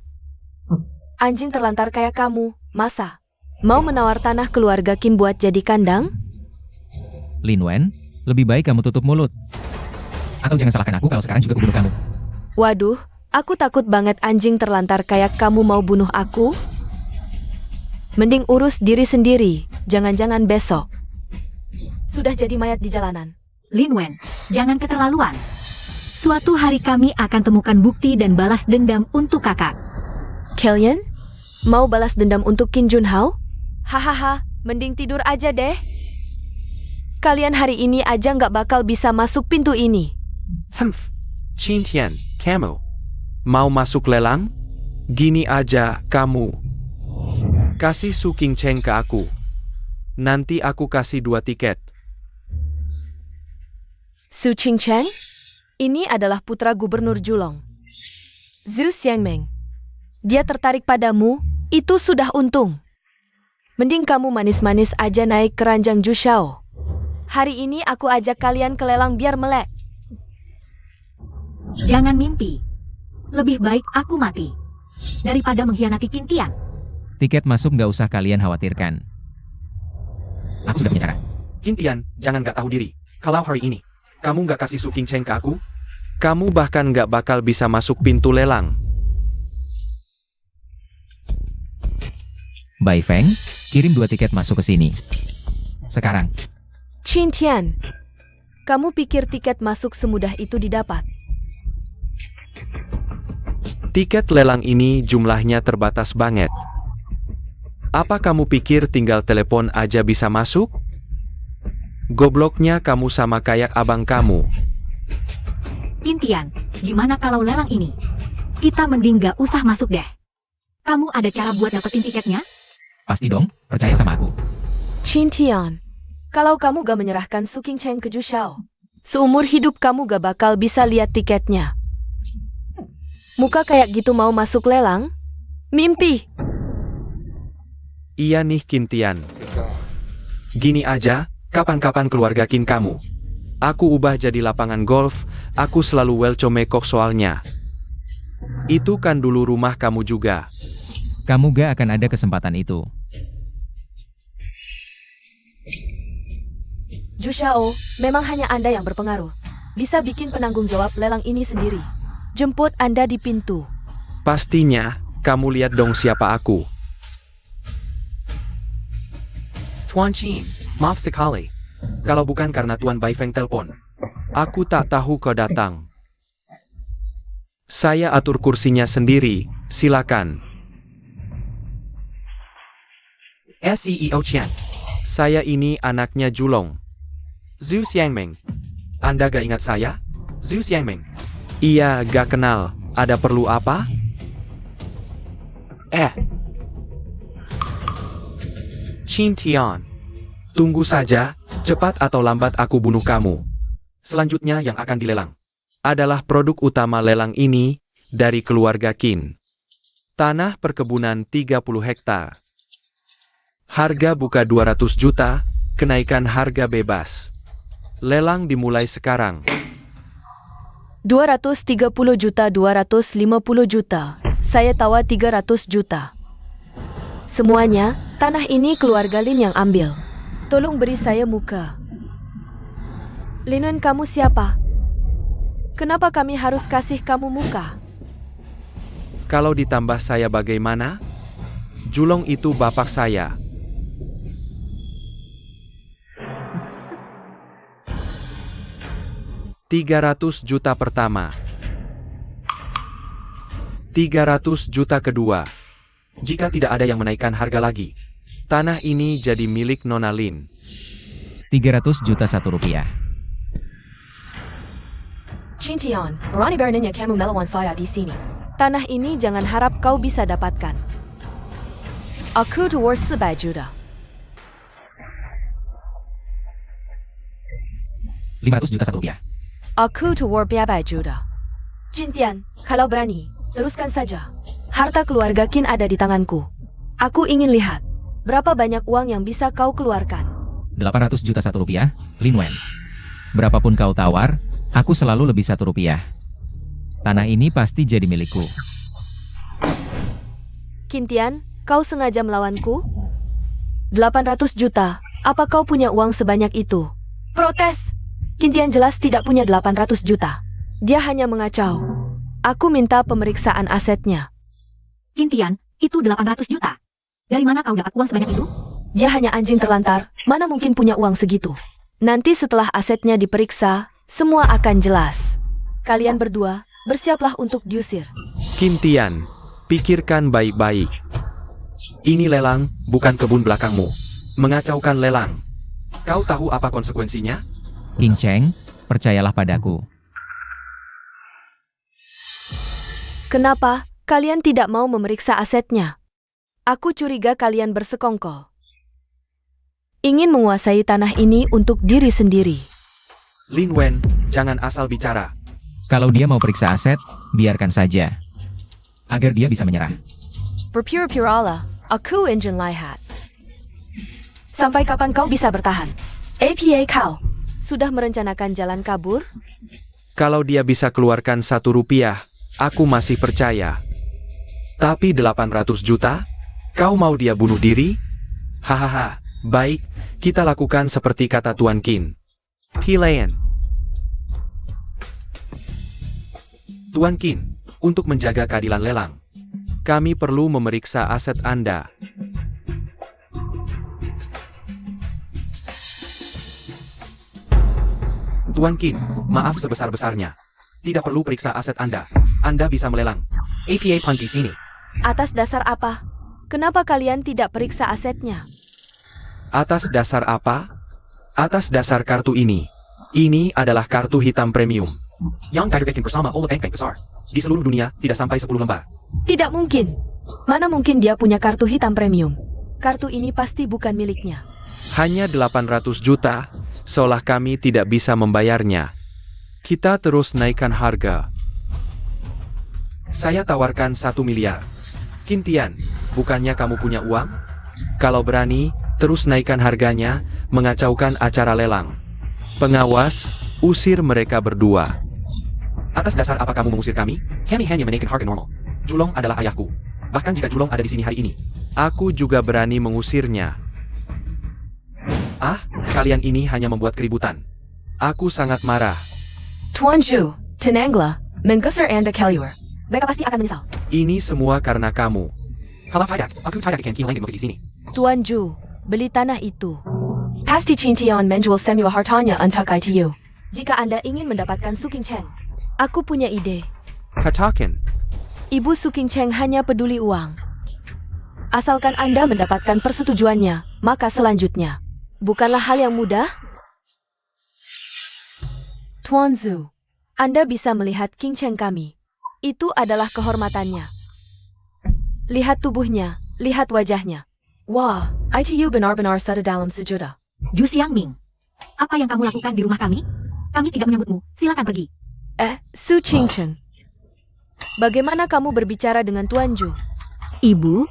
Anjing terlantar kayak kamu, masa? Mau menawar tanah keluarga Qin buat jadi kandang? Lin Wen, lebih baik kamu tutup mulut. Atau jangan salahkan aku kalau sekarang juga kubunuh kamu. Waduh, aku takut banget anjing terlantar kayak kamu mau bunuh aku. Mending urus diri sendiri, jangan-jangan besok. Sudah jadi mayat di jalanan. Lin Wen, jangan keterlaluan. Suatu hari kami akan temukan bukti dan balas dendam untuk kakak. Kalian? Mau balas dendam untuk Qin Junhao? Hahaha, mending tidur aja deh. kalian hari ini aja nggak bakal bisa masuk pintu ini. Humph. Qin Tian, kamu mau masuk lelang? Gini aja, kamu kasih Su King Cheng ke aku. Nanti aku kasih 2 tiket. Su Qingcheng? Ini adalah putra gubernur Julong. Zhu Xiangmeng. Dia tertarik padamu, itu sudah untung. Mending kamu manis-manis aja naik keranjang Jushao. Hari ini aku ajak kalian ke lelang biar melek. Jangan mimpi. Lebih baik aku mati daripada mengkhianati Qin Tian. Tiket masuk nggak usah kalian khawatirkan. Aku sudah punya cara. Qin Tian, jangan gak tahu diri. Kalau hari ini, kamu gak kasih Su King Cheng ke aku, Kamu bahkan nggak bakal bisa masuk pintu lelang. Bai Feng, kirim 2 tiket masuk ke sini. Sekarang. Qin Tian, kamu pikir tiket masuk semudah itu didapat? Tiket lelang ini jumlahnya terbatas banget. Apa kamu pikir tinggal telepon aja bisa masuk? Gobloknya kamu sama kayak abang kamu. Qin Tian, gimana kalau lelang ini? Kita mending gak usah masuk deh. Kamu ada cara buat dapetin tiketnya? Pasti dong, percaya sama aku. Qin Tian, kalau kamu gak menyerahkan Su King Cheng ke Jushao, seumur hidup kamu gak bakal bisa lihat tiketnya. Muka kayak gitu mau masuk lelang? Mimpi! Iya nih Qin Tian. gini aja, kapan-kapan keluarga Qin kamu. Aku ubah jadi lapangan golf, aku selalu welco mekok soalnya. Itu kan dulu rumah kamu juga. Kamu gak akan ada kesempatan itu. Jushao, memang hanya Anda yang berpengaruh. Bisa bikin penanggung jawab lelang ini sendiri. Jemput Anda di pintu. Pastinya, kamu lihat dong siapa aku. Tuan Qin, maaf sekali. Kalau bukan karena Tuan Bai Feng telepon, Aku tak tahu kau datang. Saya atur kursinya sendiri, silakan. CEO Qian, Saya ini anaknya Julong. Zhu Xiangmeng. Anda gak ingat saya? Zhu Xiangmeng. Iya, gak kenal. Ada perlu apa? Qin Tian. Tunggu saja, cepat atau lambat aku bunuh kamu. Selanjutnya yang akan dilelang Adalah produk utama lelang ini, dari keluarga Qin. Tanah perkebunan 30 hektar. Harga buka 200 juta, kenaikan harga bebas. Lelang dimulai sekarang. 230 juta, 250 juta. Saya tawa 300 juta. Semuanya, tanah ini keluarga Lin yang ambil. Tolong beri saya muka. Linun, kamu siapa? Kenapa kami harus kasih kamu muka? Kalau ditambah saya bagaimana? Julong itu bapak saya. $300 juta pertama. 300 juta kedua. jika tidak ada yang menaikkan harga lagi. Tanah ini jadi milik Nona Lin. 300 juta Rp1. Qin Tian, berani beraninya kamu melawan saya di sini. Tanah ini jangan harap kau bisa dapatkan. Aku tawar 400 juta. 500 juta Rp1. Aku tawar 500 juta. Qin Tian, kalau berani, teruskan saja. Harta keluarga Qin ada di tanganku. Aku ingin lihat, berapa banyak uang yang bisa kau keluarkan. 800 juta Rp1, Lin Wen. Berapapun kau tawar, aku selalu lebih Rp1. Tanah ini pasti jadi milikku. Qin Tian, kau sengaja melawanku? 800 juta, apa kau punya uang sebanyak itu? Protes! Qin Tian jelas tidak punya 800 juta. Dia hanya mengacau. Aku minta pemeriksaan asetnya. Qin Tian, itu 800 juta. Dari mana kau dapat uang sebanyak itu? Dia hanya anjing terlantar, mana mungkin punya uang segitu. Nanti setelah asetnya diperiksa, semua akan jelas. Kalian berdua, bersiaplah untuk diusir. Qin Tian, pikirkan baik-baik. Ini lelang, bukan kebun belakangmu. Mengacaukan lelang. Kau tahu apa konsekuensinya? King Cheng, percayalah padaku. Kenapa kalian tidak mau memeriksa asetnya? Aku curiga kalian bersekongkol. Ingin menguasai tanah ini untuk diri sendiri. Lin Wen, jangan asal bicara. Kalau dia mau periksa aset, biarkan saja. Agar dia bisa menyerah. Berpura-puralah, aku ingin lihat. Sampai kapan kau bisa bertahan? APA kau, sudah merencanakan jalan kabur? Kalau dia bisa keluarkan 1 rupiah, aku masih percaya. Tapi 800 juta? Kau mau dia bunuh diri? Hahaha, baik, kita lakukan seperti kata Tuan Qin. Pilihan. Tuan Qin, untuk menjaga keadilan lelang, Kami perlu memeriksa aset Anda. Tuan Qin, maaf sebesar-besarnya. Tidak perlu periksa aset Anda. Anda bisa melelang. APA Pan di sini. Atas dasar apa? Kenapa kalian tidak periksa asetnya? Atas dasar apa? Atas dasar kartu ini. Ini adalah kartu hitam premium. Yang diterbitkan bersama oleh bank-bank besar. Di seluruh dunia, tidak sampai 10 lembar. Tidak mungkin. Mana mungkin dia punya kartu hitam premium? Kartu ini pasti bukan miliknya. Hanya 800 juta, seolah kami tidak bisa membayarnya. Kita terus naikkan harga. Saya tawarkan 1 miliar. Qin Tian, bukannya kamu punya uang? Kalau berani, terus naikkan harganya, mengacaukan acara lelang. Pengawas, usir mereka berdua. Atas dasar apa kamu mengusir kami? Kami hanya menaikkan harga normal. Julong adalah ayahku. Bahkan jika Julong ada di sini hari ini. Aku juga berani mengusirnya. Ah, kalian ini hanya membuat keributan. Aku sangat marah. Tuan Zhu, Tenangla, menggeser Anda keluar. Mereka pasti akan menyesal. Ini semua karena kamu. Kalau tidak, aku tidak akan kehilangan di sini. Tuan Zhu, beli tanah itu. Pasti Qintian menjual semua hartanya untuk ITU. Jika Anda ingin mendapatkan Su Qingcheng, aku punya ide. Katakan. Ibu Su Qingcheng hanya peduli uang. Asalkan Anda mendapatkan persetujuannya, maka selanjutnya. Bukanlah hal yang mudah? Tuan Zhu, Anda bisa melihat Qingcheng kami. Itu adalah kehormatannya. Lihat tubuhnya, lihat wajahnya. Wah, ITU benar-benar sada dalam sejuta. Ju Xiangming, apa yang kamu lakukan di rumah kami? Kami tidak menyambutmu, silakan pergi. Su Qingcheng. Bagaimana kamu berbicara dengan Tuan Zhu? Ibu,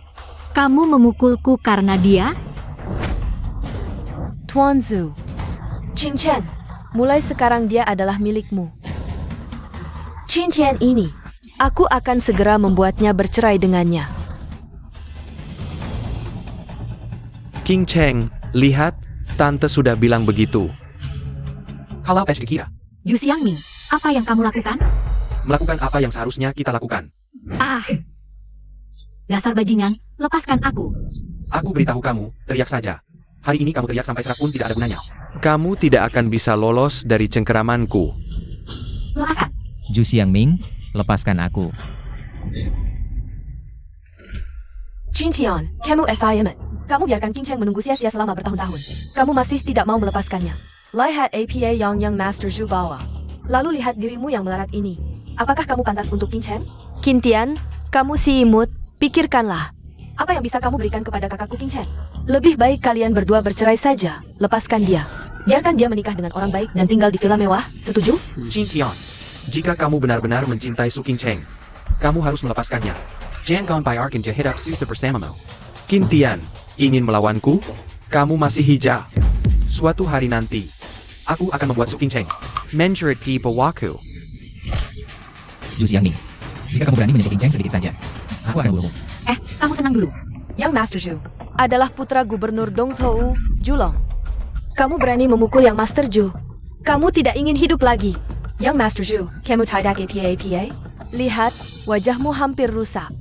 kamu memukulku karena dia? Tuan Zhu. Qingcheng, mulai sekarang dia adalah milikmu. Qintian ini, aku akan segera membuatnya bercerai dengannya. King Cheng, lihat, tante sudah bilang begitu. Kalau Pech dikira, Ju Xiangming, apa yang kamu lakukan? melakukan apa yang seharusnya kita lakukan. Ah, dasar bajingan, lepaskan aku. Aku beritahu kamu, teriak saja. Hari ini kamu teriak sampai serak pun tidak ada gunanya. Kamu tidak akan bisa lolos dari cengkeramanku. Lepaskan. Ju Xiangming, lepaskan aku. Qintian, kamu assignment. Kamu biarkan Qingcheng menunggu sia-sia selama bertahun-tahun. Kamu masih tidak mau melepaskannya. Lihat APA yang Master Zhu bawa. Lalu lihat dirimu yang melarat ini. Apakah kamu pantas untuk Qingcheng? Qintian, kamu si imut, pikirkanlah. Apa yang bisa kamu berikan kepada kakakku Qingcheng? Lebih baik kalian berdua bercerai saja, lepaskan dia. Biarkan dia menikah dengan orang baik dan tinggal di villa mewah, setuju? Qin Tian, jika kamu benar-benar mencintai Su Qingcheng, kamu harus melepaskannya. Jangan bayar kerja hidup susah bersamamu. Qin Tian, ingin melawanku? Kamu masih hijau. Suatu hari nanti, Aku akan membuat Su Qingcheng menjerit di bawahku. Ju Xiangming, jika kamu berani menyentuh King Cheng sedikit saja, aku akan membunuhmu. Kamu tenang dulu. Yang Master Zhu adalah putra Gubernur Dongzhou, Julong. Kamu berani memukul Yang Master Zhu. Kamu tidak ingin hidup lagi. Yang Master Zhu, kamu tidak APA. Lihat, wajahmu hampir rusak.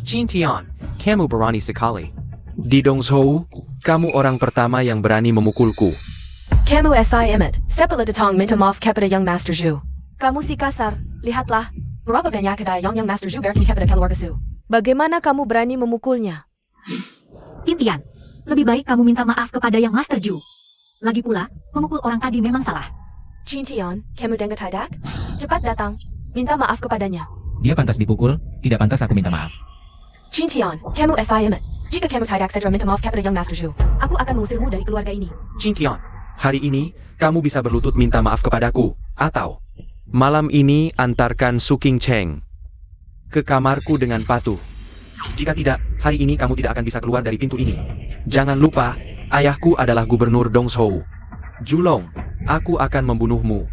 Qin Tian, kamu berani sekali. Di Dongzhou, kamu orang pertama yang berani memukulku. Kamu assignment, sepalah datang minta maaf kepada Yang Master Zhu. Kamu si kasar, lihatlah. Berapa banyak kedai yang Master Zhu berikan kepada keluarga Su. Bagaimana kamu berani memukulnya? Qin Tian, lebih baik kamu minta maaf kepada Yang Master Zhu. Lagi pula, memukul orang tadi memang salah. Chin Tian, kamu dengar tidak? Cepat datang. Minta maaf kepadanya. Dia pantas dipukul, tidak pantas aku minta maaf. Chin Tian, kamu SIM. Jika kamu tidak segera minta maaf kepada Young Master Zhu, aku akan mengusirmu dari keluarga ini. Chin Tian, hari ini, kamu bisa berlutut minta maaf kepadaku, atau... Malam ini antarkan Su King Cheng ke kamarku dengan patuh. Jika tidak, hari ini kamu tidak akan bisa keluar dari pintu ini. Jangan lupa, ayahku adalah Gubernur Dongzhou. Julong, aku akan membunuhmu.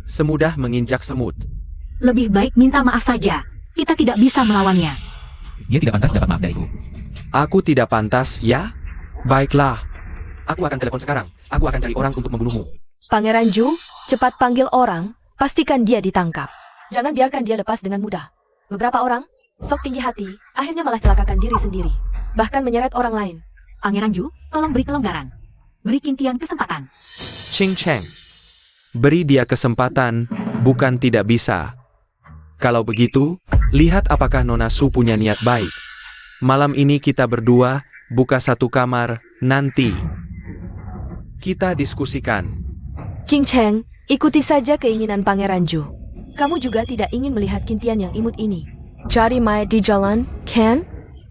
Semudah menginjak semut. Lebih baik minta maaf saja. Kita tidak bisa melawannya. Dia tidak pantas dapat maaf dariku. Aku tidak pantas, ya? Baiklah. Aku akan telepon sekarang. Aku akan cari orang untuk membunuhmu. Pangeran Zhu, cepat panggil orang, pastikan dia ditangkap. Jangan biarkan dia lepas dengan mudah. Beberapa orang, sok tinggi hati, akhirnya malah celakakan diri sendiri. Bahkan menyeret orang lain. Pangeran Zhu, tolong beri kelonggaran. Beri Qin Tian kesempatan. Ching Cheng. Beri dia kesempatan, bukan tidak bisa. Kalau begitu, lihat apakah Nona Su punya niat baik. Malam ini kita berdua, buka satu kamar, nanti. Kita diskusikan. King Cheng, ikuti saja keinginan Pangeran Zhu. Kamu juga tidak ingin melihat Qin Tian yang imut ini. Cari mayat di jalan, kan?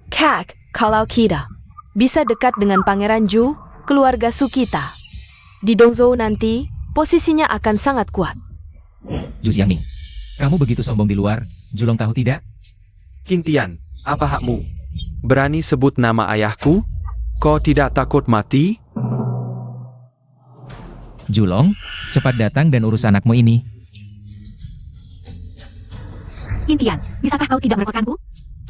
Kak, kalau kita bisa dekat dengan Pangeran Zhu, keluarga Su kita. Di Dongzhou nanti, posisinya akan sangat kuat. Zhu Xiangming, kamu begitu sombong di luar, Julong tahu tidak? Qin Tian, apa hakmu? Berani sebut nama ayahku? Kau tidak takut mati? Julong, cepat datang dan urus anakmu ini. Qin Tian, bisakah kau tidak merepotkanku?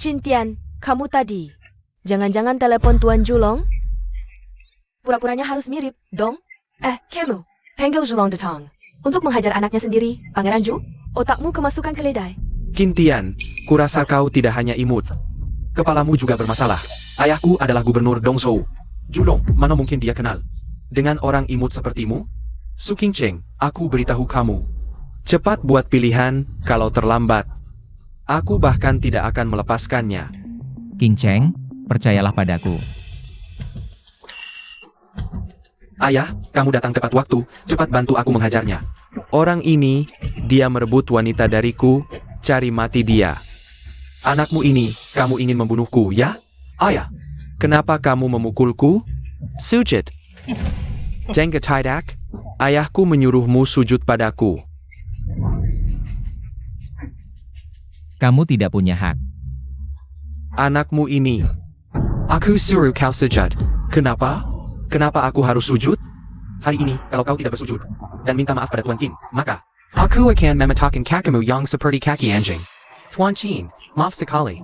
Qin Tian, kamu tadi. Jangan-jangan telepon Tuan Julong? Pura-puranya harus mirip, dong? Kamu, panggil Julong datang. Untuk menghajar anaknya sendiri, Pangeran Zhu, otakmu kemasukan keledai. Qin Tian, kurasa kau tidak hanya imut. Kepalamu juga bermasalah. Ayahku adalah Gubernur Dongzhou. Julong, mana mungkin dia kenal dengan orang imut sepertimu? Su King Cheng, aku beritahu kamu. Cepat buat pilihan, kalau terlambat. Aku bahkan tidak akan melepaskannya. King Cheng, percayalah padaku. Ayah, kamu datang tepat waktu. Cepat bantu aku menghajarnya. Orang ini, dia merebut wanita dariku, cari mati dia. Anakmu ini, kamu ingin membunuhku, ya? Ayah, Kenapa kamu memukulku? Sujud. Jengga tidak, ayahku menyuruhmu sujud padaku. Kamu tidak punya hak. Anakmu ini. aku suruh kau sujud. Kenapa? Kenapa aku harus sujud? Hari ini, kalau kau tidak bersujud dan minta maaf pada Tuan Qin, maka aku akan mematakan kakimu yang seperti kaki anjing. Tuan Qin, maaf sekali.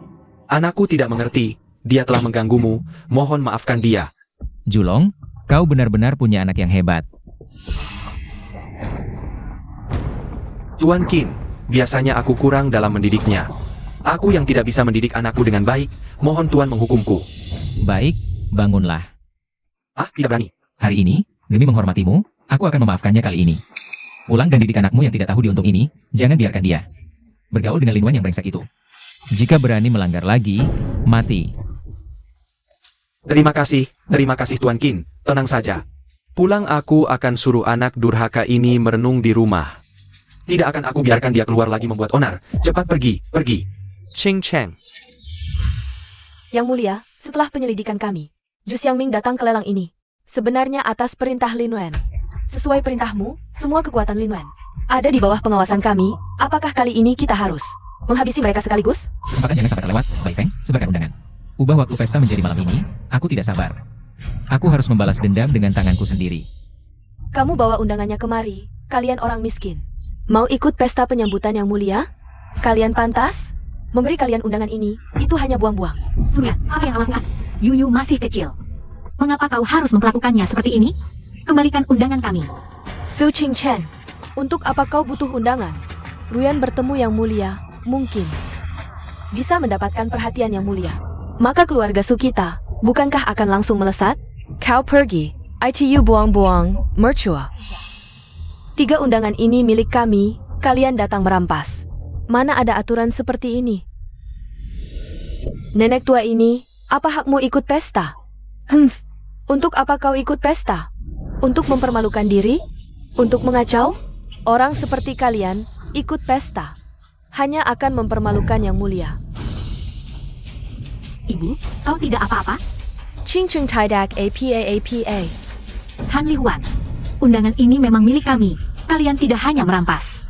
Anakku tidak mengerti. Dia telah mengganggumu. Mohon maafkan dia. Julong, kau benar-benar punya anak yang hebat. Tuan Qin, biasanya aku kurang dalam mendidiknya. Aku yang tidak bisa mendidik anakku dengan baik. Mohon Tuan menghukumku. Baik, bangunlah. Tidak berani. Hari ini, demi menghormatimu, aku akan memaafkannya kali ini. Pulang dan didik anakmu yang tidak tahu diuntung ini, jangan biarkan dia bergaul dengan Lin Wan yang brengsek itu. Jika berani melanggar lagi, mati. Terima kasih Tuan Qin. Tenang saja. Pulang aku akan suruh anak durhaka ini merenung di rumah. Tidak akan aku biarkan dia keluar lagi membuat onar. Cepat pergi. Ching Cheng. Yang mulia, setelah penyelidikan kami, Zhu Xiangming datang ke lelang ini. Sebenarnya atas perintah Lin Wan. Sesuai perintahmu, semua kekuatan Lin Wan ada di bawah pengawasan kami. Apakah kali ini kita harus menghabisi mereka sekaligus? Kesempatan jangan sampai terlewat, Bai Feng, sebarkan undangan. Ubah waktu pesta menjadi malam ini, aku tidak sabar. Aku harus membalas dendam dengan tanganku sendiri. Kamu bawa undangannya kemari, kalian orang miskin. Mau ikut pesta penyambutan yang mulia? Kalian pantas? Memberi kalian undangan ini, itu hanya buang-buang. Surya, apa yang kau lakukan? Yuyu masih kecil. Mengapa kau harus memperlakukannya seperti ini? Kembalikan undangan kami. Su Qing Chen, untuk apa kau butuh undangan? Ruyan bertemu yang mulia, mungkin bisa mendapatkan perhatian yang mulia. Maka keluarga Su kita, bukankah akan langsung melesat? Kau pergi, ITU buang-buang, mercua. 3 undangan ini milik kami, kalian datang merampas. Mana ada aturan seperti ini? Nenek tua ini, apa hakmu ikut pesta? Untuk apa kau ikut pesta? Untuk mempermalukan diri? Untuk mengacau? Orang seperti kalian ikut pesta hanya akan mempermalukan yang mulia. Ibu, kau tidak apa-apa? Ching Ching Tidak APA. Han Li Huan, undangan ini memang milik kami. Kalian tidak hanya merampas,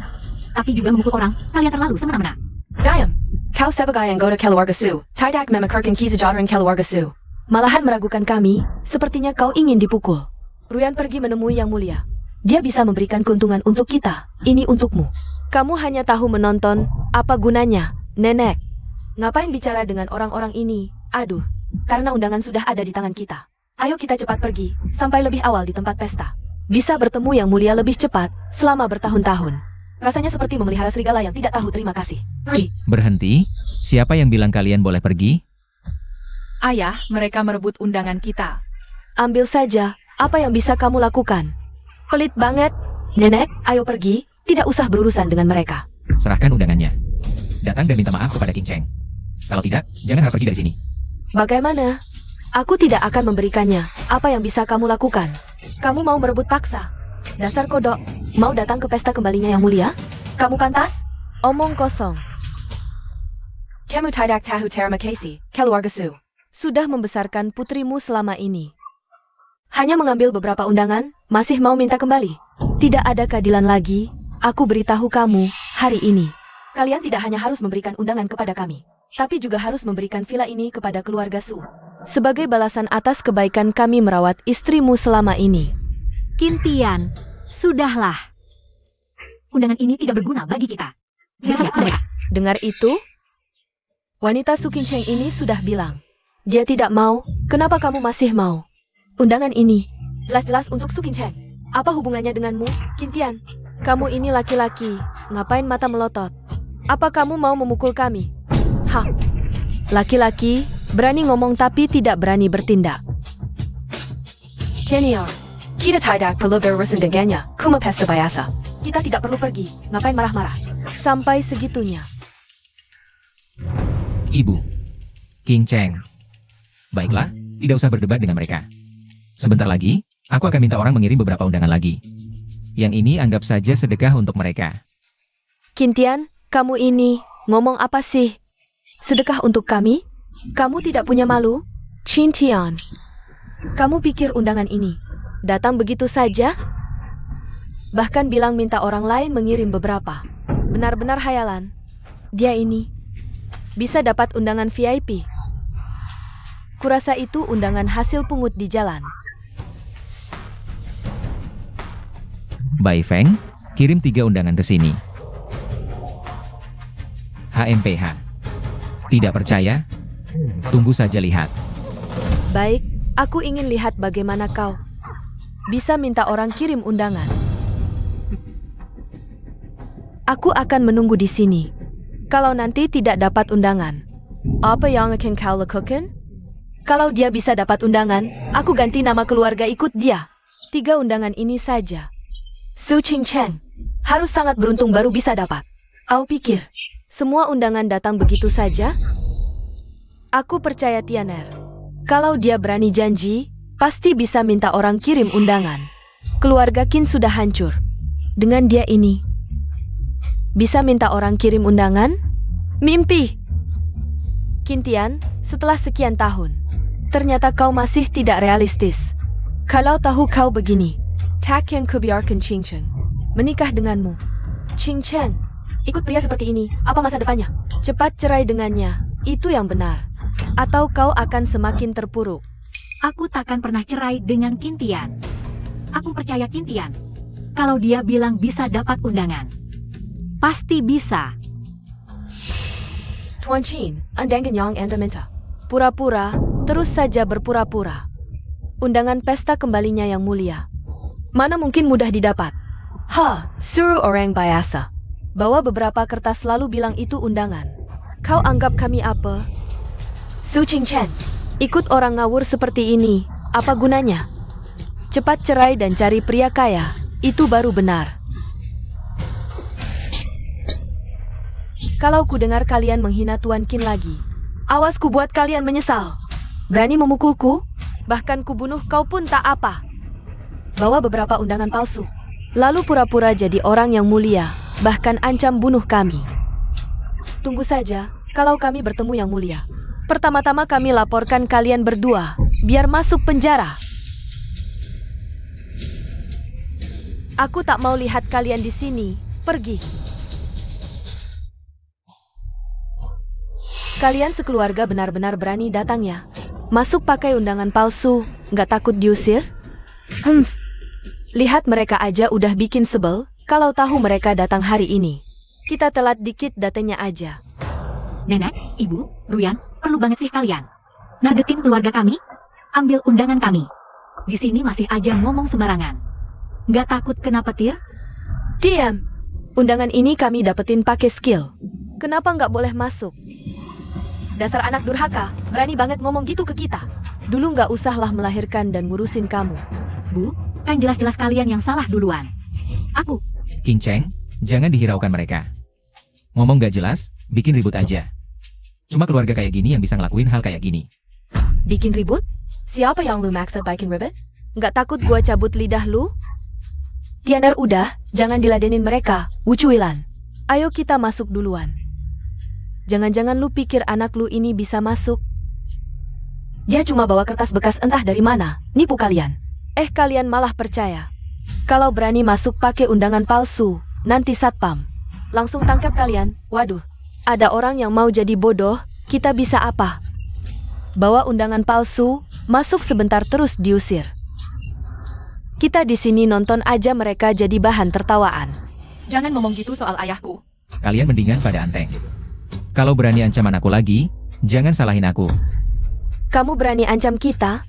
tapi juga memukul orang. Kalian terlalu semena-mena. Diam. Kau sebagai anggota keluarga Su, tidak memikirkan kesejahteraan keluarga Su. Malahan meragukan kami, sepertinya kau ingin dipukul. Ruyan pergi menemui yang mulia. Dia bisa memberikan keuntungan untuk kita. Ini untukmu. Kamu hanya tahu menonton, apa gunanya, nenek? Ngapain bicara dengan orang-orang ini? Aduh, karena undangan sudah ada di tangan kita. Ayo kita cepat pergi, sampai lebih awal di tempat pesta. Bisa bertemu yang mulia lebih cepat, selama bertahun-tahun. Rasanya seperti memelihara serigala yang tidak tahu terima kasih. Pergi. Berhenti, siapa yang bilang kalian boleh pergi? Ayah, mereka merebut undangan kita. Ambil saja, apa yang bisa kamu lakukan? Pelit banget. Nenek, ayo pergi, tidak usah berurusan dengan mereka. Serahkan undangannya. Datang dan minta maaf kepada King Cheng. Kalau tidak, jangan harap pergi dari sini. Bagaimana? Aku tidak akan memberikannya. Apa yang bisa kamu lakukan? Kamu mau merebut paksa? Dasar kodok. Mau datang ke pesta kembalinya yang mulia? Kamu pantas? Omong kosong. Kamu tidak tahu terima kasih, keluarga Su. Sudah membesarkan putrimu selama ini. Hanya mengambil beberapa undangan, masih mau minta kembali. Tidak ada keadilan lagi. Aku beritahu kamu, hari ini. Kalian tidak hanya harus memberikan undangan kepada kami, tapi juga harus memberikan villa ini kepada keluarga Su. Sebagai balasan atas kebaikan kami merawat istrimu selama ini. Kintian, sudahlah. Undangan ini tidak berguna bagi kita. Biarkan mereka. Dengar itu? Wanita Su King Cheng ini sudah bilang. Dia tidak mau, kenapa kamu masih mau? Undangan ini, jelas-jelas untuk Su King Cheng. Apa hubungannya denganmu, Kintian? Kamu ini laki-laki, ngapain mata melotot? Apa kamu mau memukul kami? Hah? Laki-laki, berani ngomong tapi tidak berani bertindak. Senior, kita tidak perlu berurusan dengannya, kuma pesta biasa. Kita tidak perlu pergi, ngapain marah-marah? Sampai segitunya. Ibu. King Cheng. Baiklah, tidak usah berdebat dengan mereka. Sebentar lagi, aku akan minta orang mengirim beberapa undangan lagi. Yang ini anggap saja sedekah untuk mereka. Kintian, kamu ini ngomong apa sih? Sedekah untuk kami? Kamu tidak punya malu? Cintian, kamu pikir undangan ini datang begitu saja? Bahkan bilang minta orang lain mengirim beberapa. Benar-benar hayalan. Dia ini bisa dapat undangan VIP. Kurasa itu undangan hasil pungut di jalan. Bai Feng, kirim 3 undangan ke sini. HMPH. Tidak percaya? Tunggu saja lihat. Baik, aku ingin lihat bagaimana kau bisa minta orang kirim undangan. Aku akan menunggu di sini. Kalau nanti tidak dapat undangan, apa yang akan kau lakukan? Kalau dia bisa dapat undangan, aku ganti nama keluarga ikut dia. 3 undangan ini saja. Su King Cheng harus sangat beruntung baru bisa dapat. Kau pikir semua undangan datang begitu saja? Aku percaya Tianer. Kalau dia berani janji, pasti bisa minta orang kirim undangan. Keluarga Qin sudah hancur. Dengan dia ini, bisa minta orang kirim undangan? Mimpi! Kintian, setelah sekian tahun, ternyata kau masih tidak realistis. Kalau tahu kau begini, tak yang kubiarkan Ching Cheng menikah denganmu. Ching Cheng, ikut pria seperti ini, apa masa depannya? Cepat cerai dengannya, itu yang benar. Atau kau akan semakin terpuruk. Aku takkan pernah cerai dengan Kintian. Aku percaya Kintian. Kalau dia bilang bisa dapat undangan, pasti bisa. Tuan Chin, andang kenyang anda minta. Pura-pura, terus saja berpura-pura. Undangan pesta kembalinya yang mulia. Mana mungkin mudah didapat? Suruh orang biasa. Bawa beberapa kertas lalu bilang itu undangan. Kau anggap kami apa? Su Ching Chen, ikut orang ngawur seperti ini, apa gunanya? Cepat cerai dan cari pria kaya, itu baru benar. Kalau ku dengar kalian menghina Tuan Qin lagi, awas ku buat kalian menyesal. Berani memukulku? Bahkan ku bunuh kau pun tak apa. bawa beberapa undangan palsu, lalu pura-pura jadi orang yang mulia, bahkan ancam bunuh kami. Tunggu saja, kalau kami bertemu yang mulia. Pertama-tama kami laporkan kalian berdua, biar masuk penjara. Aku tak mau lihat kalian di sini, pergi. Kalian sekeluarga benar-benar berani datangnya. Masuk pakai undangan palsu, nggak takut diusir? Lihat mereka aja udah bikin sebel, kalau tahu mereka datang hari ini. Kita telat dikit datanya aja. Nenek, Ibu, Ruyan, perlu banget sih kalian. Nargetin keluarga kami, ambil undangan kami. Di sini masih aja ngomong sembarangan. Nggak takut kena petir? Diam! Undangan ini kami dapetin pakai skill. Kenapa nggak boleh masuk? Dasar anak durhaka, berani banget ngomong gitu ke kita. Dulu nggak usahlah melahirkan dan ngurusin kamu. Bu, kan jelas-jelas kalian yang salah duluan. Aku. King Cheng, jangan dihiraukan mereka. Ngomong gak jelas, bikin ribut aja. Cuma keluarga kayak gini yang bisa ngelakuin hal kayak gini. Bikin ribut? Siapa yang lu maksud bikin ribut? Nggak takut gua cabut lidah lu? Tianar udah, jangan diladenin mereka, Wucuilan. Ayo kita masuk duluan. Jangan-jangan lu pikir anak lu ini bisa masuk? Dia cuma bawa kertas bekas entah dari mana, nipu kalian. Kalian malah percaya. Kalau berani masuk pakai undangan palsu, nanti satpam langsung tangkap kalian. Waduh, ada orang yang mau jadi bodoh, kita bisa apa? Bawa undangan palsu, masuk sebentar terus diusir. Kita di sini nonton aja mereka jadi bahan tertawaan. Jangan ngomong gitu soal ayahku. Kalian mendingan pada anteng. Kalau berani ancam anakku lagi, jangan salahin aku. Kamu berani ancam kita?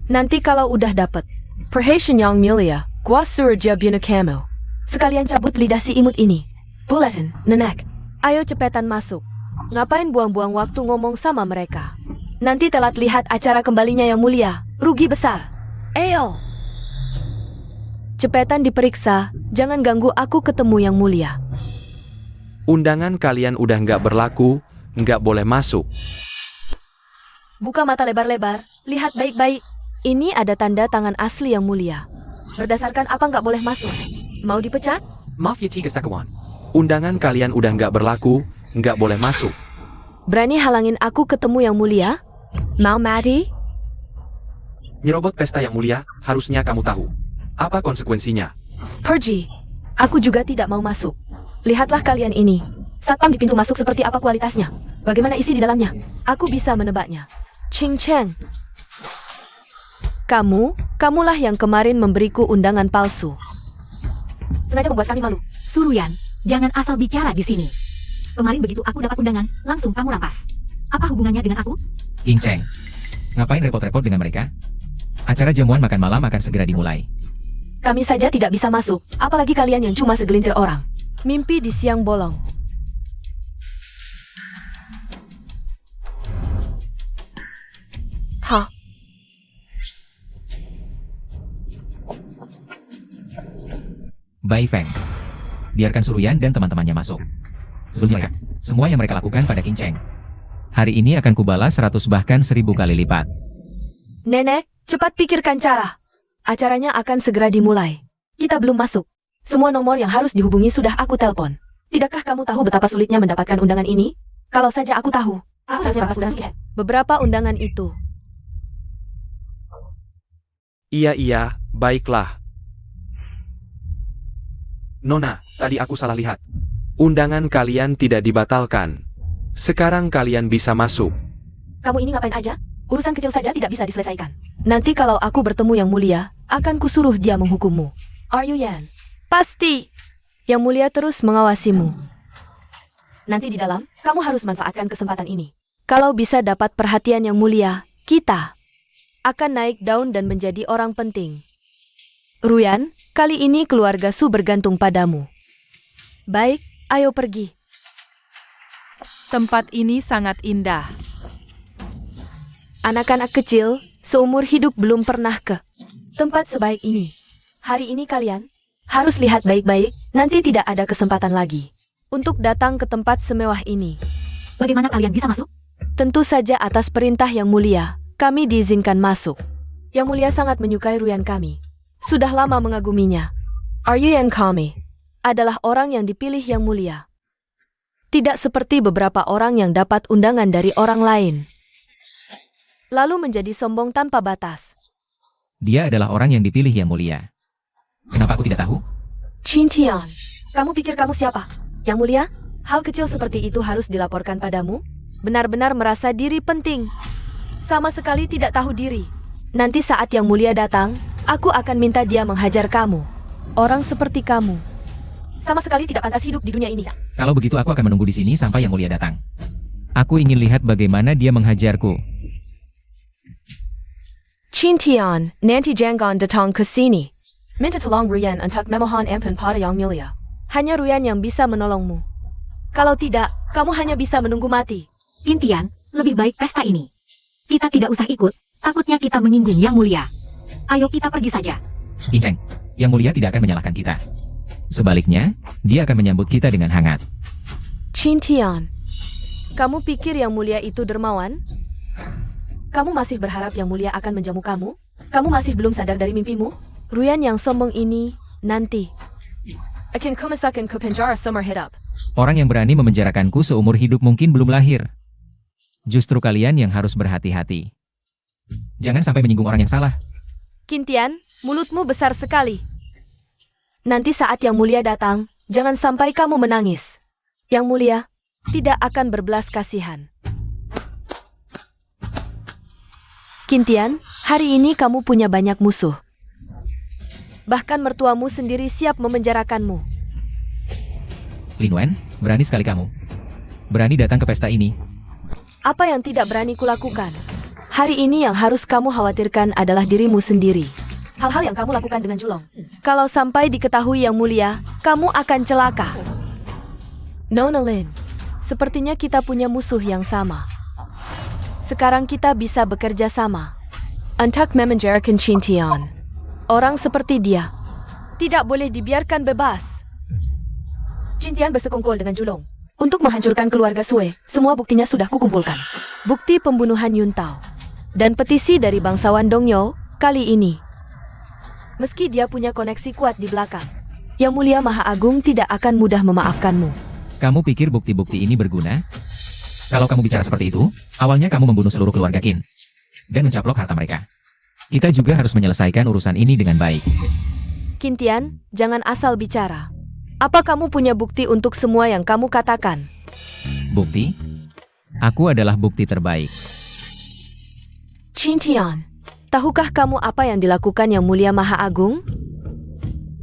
Nanti kalau udah dapet Perhatian yang mulia, gua suruh dia bunuh kamu. Sekalian cabut lidah si imut ini. Buletin, nenek. Ayo cepetan masuk. Ngapain buang-buang waktu ngomong sama mereka? Nanti telat lihat acara kembalinya yang mulia. Rugi besar. Ayo. Cepetan diperiksa, jangan ganggu aku ketemu yang mulia. Undangan kalian udah nggak berlaku, nggak boleh masuk. Buka mata lebar-lebar, lihat baik-baik. Ini ada tanda tangan asli yang mulia. Berdasarkan apa nggak boleh masuk? Mau dipecat? Maaf ya Ciga Sakawan. Undangan kalian udah nggak berlaku, nggak boleh masuk. Berani halangin aku ketemu yang mulia? Mau mati? Nyerobot pesta yang mulia, harusnya kamu tahu. Apa konsekuensinya? Pergi. Aku juga tidak mau masuk. Lihatlah kalian ini. Satpam di pintu masuk seperti apa kualitasnya? Bagaimana isi di dalamnya? Aku bisa menebaknya. Ching Cheng. Kamulah yang kemarin memberiku undangan palsu. Sengaja membuat kami malu. Suruyan, jangan asal bicara di sini. Kemarin begitu aku dapat undangan, langsung kamu rampas. Apa hubungannya dengan aku? King Cheng, ngapain repot-repot dengan mereka? Acara jamuan makan malam akan segera dimulai. Kami saja tidak bisa masuk, apalagi kalian yang cuma segelintir orang. Mimpi di siang bolong. Hah? Bai Feng. Biarkan Suruyan dan teman-temannya masuk. Sebelumnya, semua yang mereka lakukan pada King Cheng. Hari ini akan kubalas 100 bahkan 1000 kali lipat. Nenek, cepat pikirkan cara. Acaranya akan segera dimulai. Kita belum masuk. Semua nomor yang harus dihubungi sudah aku telepon. Tidakkah kamu tahu betapa sulitnya mendapatkan undangan ini? Kalau saja aku tahu. Aku saja undangan. Beberapa undangan itu. Iya, baiklah. Nona, tadi aku salah lihat. Undangan kalian tidak dibatalkan. Sekarang kalian bisa masuk. Kamu ini ngapain aja? Urusan kecil saja tidak bisa diselesaikan. Nanti kalau aku bertemu yang mulia, akan kusuruh dia menghukummu. Are you Yan? Pasti. Yang mulia terus mengawasimu. Nanti di dalam, kamu harus manfaatkan kesempatan ini. Kalau bisa dapat perhatian yang mulia, kita akan naik daun dan menjadi orang penting. Ruyan, kali ini keluarga Su bergantung padamu. Baik, ayo pergi. Tempat ini sangat indah. Anak-anak kecil, seumur hidup belum pernah ke tempat sebaik ini. Hari ini kalian harus lihat baik-baik, nanti tidak ada kesempatan lagi untuk datang ke tempat semewah ini. Bagaimana kalian bisa masuk? Tentu saja atas perintah yang mulia, kami diizinkan masuk. Yang mulia sangat menyukai Ruyan kami. sudah lama mengaguminya. Aryu Kami adalah orang yang dipilih Yang Mulia. Tidak seperti beberapa orang yang dapat undangan dari orang lain, lalu menjadi sombong tanpa batas. Dia adalah orang yang dipilih Yang Mulia. Kenapa aku tidak tahu? Qintian, kamu pikir kamu siapa? Yang Mulia? Hal kecil seperti itu harus dilaporkan padamu? Benar-benar merasa diri penting. Sama sekali tidak tahu diri. Nanti saat Yang Mulia datang, aku akan minta dia menghajar kamu. Orang seperti kamu sama sekali tidak pantas hidup di dunia ini. Kalau begitu aku akan menunggu di sini sampai Yang Mulia datang. Aku ingin lihat bagaimana dia menghajarku. Qintian, nanti jangan datang ke sini. Minta tolong Ruyan untuk memohon ampun pada Yang Mulia. Hanya Ruyan yang bisa menolongmu. Kalau tidak, kamu hanya bisa menunggu mati. Qintian, lebih baik pesta ini. Kita tidak usah ikut, takutnya kita menyinggung Yang Mulia. Ayo kita pergi saja. Ginseng, Yang Mulia tidak akan menyalahkan kita. Sebaliknya, dia akan menyambut kita dengan hangat. Qintian, kamu pikir Yang Mulia itu dermawan? Kamu masih berharap Yang Mulia akan menjamu kamu? Kamu masih belum sadar dari mimpimu? Ruyan yang sombong ini, nanti akan kumasakkan ke penjara seumur hidup. Orang yang berani memenjarakanku seumur hidup mungkin belum lahir. Justru kalian yang harus berhati-hati. Jangan sampai menyinggung orang yang salah. Qintian, mulutmu besar sekali. Nanti saat Yang Mulia datang, jangan sampai kamu menangis. Yang Mulia tidak akan berbelas kasihan. Qintian, hari ini kamu punya banyak musuh. Bahkan mertuamu sendiri siap memenjarakanmu. Lin Wen, berani sekali kamu. Berani datang ke pesta ini. Apa yang tidak berani kulakukan? Hari ini yang harus kamu khawatirkan adalah dirimu sendiri. Hal-hal yang kamu lakukan dengan Julong. Kalau sampai diketahui Yang Mulia, kamu akan celaka. Nona Lin, sepertinya kita punya musuh yang sama. Sekarang kita bisa bekerja sama untuk memenjarakan Qintian. Orang seperti dia tidak boleh dibiarkan bebas. Qintian bersekongkol dengan Julong untuk menghancurkan keluarga Sue. Semua buktinya sudah kukumpulkan. Bukti pembunuhan Yuntao dan petisi dari bangsawan Dongyo kali ini. Meski dia punya koneksi kuat di belakang, Yang Mulia Maha Agung tidak akan mudah memaafkanmu. Kamu pikir bukti-bukti ini berguna? Kalau kamu bicara seperti itu, awalnya kamu membunuh seluruh keluarga Qin dan mencaplok harta mereka. Kita juga harus menyelesaikan urusan ini dengan baik. Qintian, jangan asal bicara. Apa kamu punya bukti untuk semua yang kamu katakan? Bukti? Aku adalah bukti terbaik. Qintian, tahukah kamu apa yang dilakukan Yang Mulia Maha Agung?